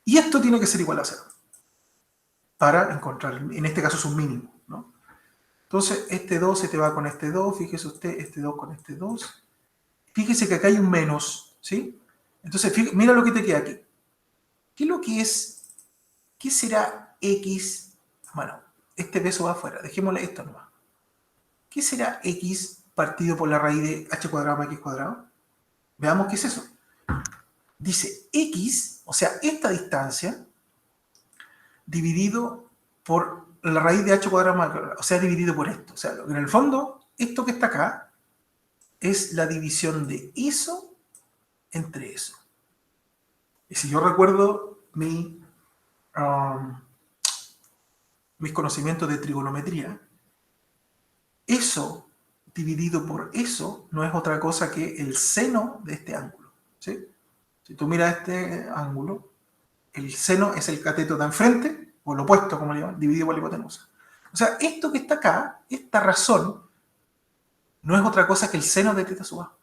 Y esto tiene que ser igual a 0 para encontrar, en este caso es un mínimo, ¿no? Entonces, este 2 se te va con este 2, fíjese usted, este 2 con este 2. Fíjese que acá hay un menos, ¿sí? Entonces, mira lo que te queda aquí. ¿Qué es lo que es? ¿Qué será x? Bueno, este peso va afuera, dejémosle esto nomás. ¿qué será x partido por la raíz de h cuadrado más x cuadrado? Veamos qué es eso. Dice x, o sea, esta distancia, dividido por la raíz de h cuadrado más, o sea, dividido por esto. O sea, en el fondo, esto que está acá es la división de eso entre eso. Y si yo recuerdo mis conocimientos de trigonometría, eso dividido por eso no es otra cosa que el seno de este ángulo. ¿Sí? Si tú miras este ángulo, el seno es el cateto de enfrente, o lo opuesto, como le llaman, dividido por la hipotenusa. O sea, esto que está acá, esta razón, no es otra cosa que el seno de teta sub a,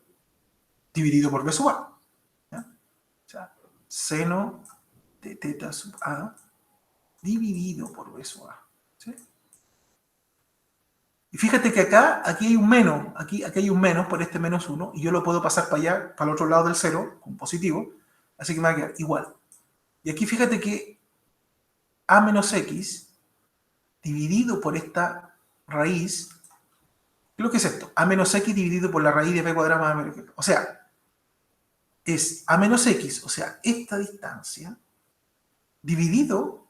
dividido por b sub a. ¿Ya? O sea, seno de teta sub a dividido por b sub a. ¿Sí? Y fíjate que acá, aquí hay un menos, aquí hay un menos por este menos 1, y yo lo puedo pasar para allá, para el otro lado del cero, con positivo, así que me va a quedar igual. Y aquí fíjate que a menos x dividido por esta raíz, ¿qué es lo que es esto? A menos x dividido por la raíz de b cuadrado más b. O sea, es a menos x, o sea, esta distancia, dividido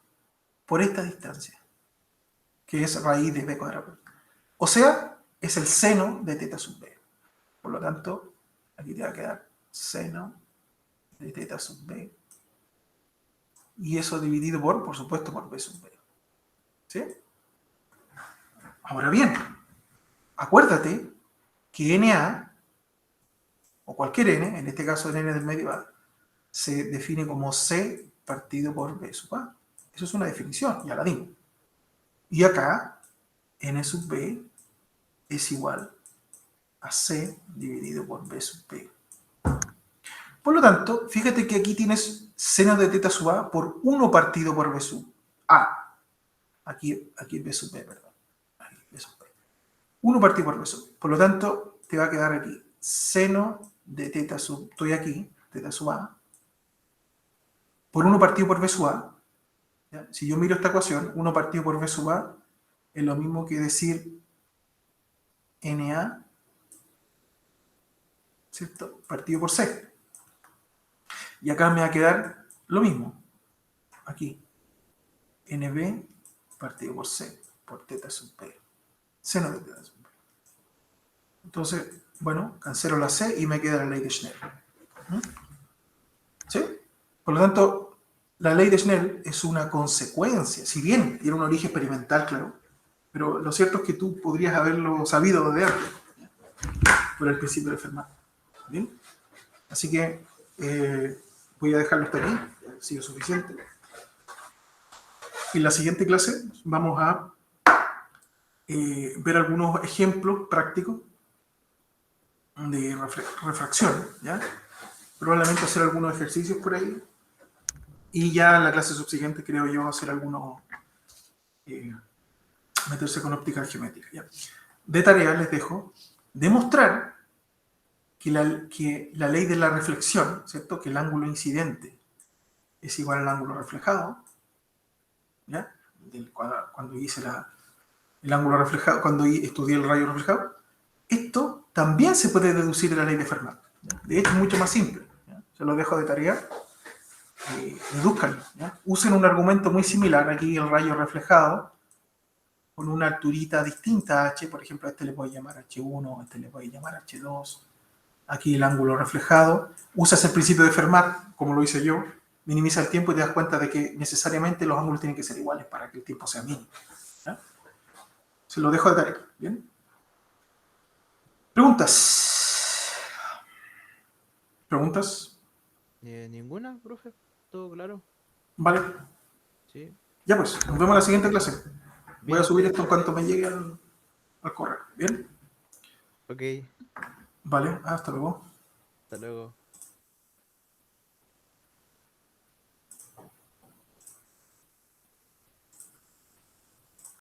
por esta distancia, que es raíz de b cuadrado. O sea, es el seno de teta sub b. Por lo tanto, aquí te va a quedar seno de teta sub b. Y eso dividido por supuesto, por b sub b. ¿Sí? Ahora bien, acuérdate que NA, o cualquier n, en este caso el n del medio A, se define como C partido por B sub A. Eso es una definición, ya la dimos. Y acá, n sub B es igual a C dividido por B sub B. Por lo tanto, fíjate que aquí tienes seno de teta sub A por 1 partido por B sub A. Aquí es B sub B, perdón. Aquí, B sub B. 1 partido por B sub B. Por lo tanto, te va a quedar aquí seno de teta sub, estoy aquí, teta sub A, por 1 partido por B sub A. ¿Ya? Si yo miro esta ecuación, 1 partido por B sub A es lo mismo que decir NA, ¿cierto? Partido por C. Y acá me va a quedar lo mismo. Aquí, NB partido por C, por teta sub B. Seno de teta sub B. Entonces, bueno, cancelo la C y me queda la ley de Snell. ¿Sí? Por lo tanto, la ley de Snell es una consecuencia, si bien tiene un origen experimental, claro, pero lo cierto es que tú podrías haberlo sabido desde antes, por el principio de Fermat. ¿Bien? Así que voy a dejarlo hasta aquí, ha sido suficiente. En la siguiente clase vamos a ver algunos ejemplos prácticos de refracción, ¿ya? Probablemente hacer algunos ejercicios por ahí, y ya en la clase subsiguiente creo yo hacer algunos, meterse con óptica geométrica, ¿ya? De tarea les dejo demostrar que la ley de la reflexión, ¿cierto? Que el ángulo incidente es igual al ángulo reflejado, ¿ya? Cuando hice el ángulo reflejado, cuando estudié el rayo reflejado, esto también se puede deducir de la ley de Fermat, ¿ya? De hecho es mucho más simple, ¿ya? Se lo dejo de tarea, dedúzcanlo, ¿ya? Usen un argumento muy similar, aquí el rayo reflejado, con una alturita distinta a h, por ejemplo a este le voy a llamar h1, a este le voy a llamar h2, aquí el ángulo reflejado, usas el principio de Fermat, como lo hice yo, minimiza el tiempo y te das cuenta de que necesariamente los ángulos tienen que ser iguales para que el tiempo sea mínimo, ¿ya? Se lo dejo de tarea, ¿bien? ¿Preguntas? ¿Preguntas? ¿Ninguna, profe? ¿Todo claro? Vale. Sí. Ya pues, nos vemos en la siguiente clase. Voy a Bien, subir esto en cuanto me llegue al correo, ¿bien? ok. Vale, hasta luego. Hasta luego.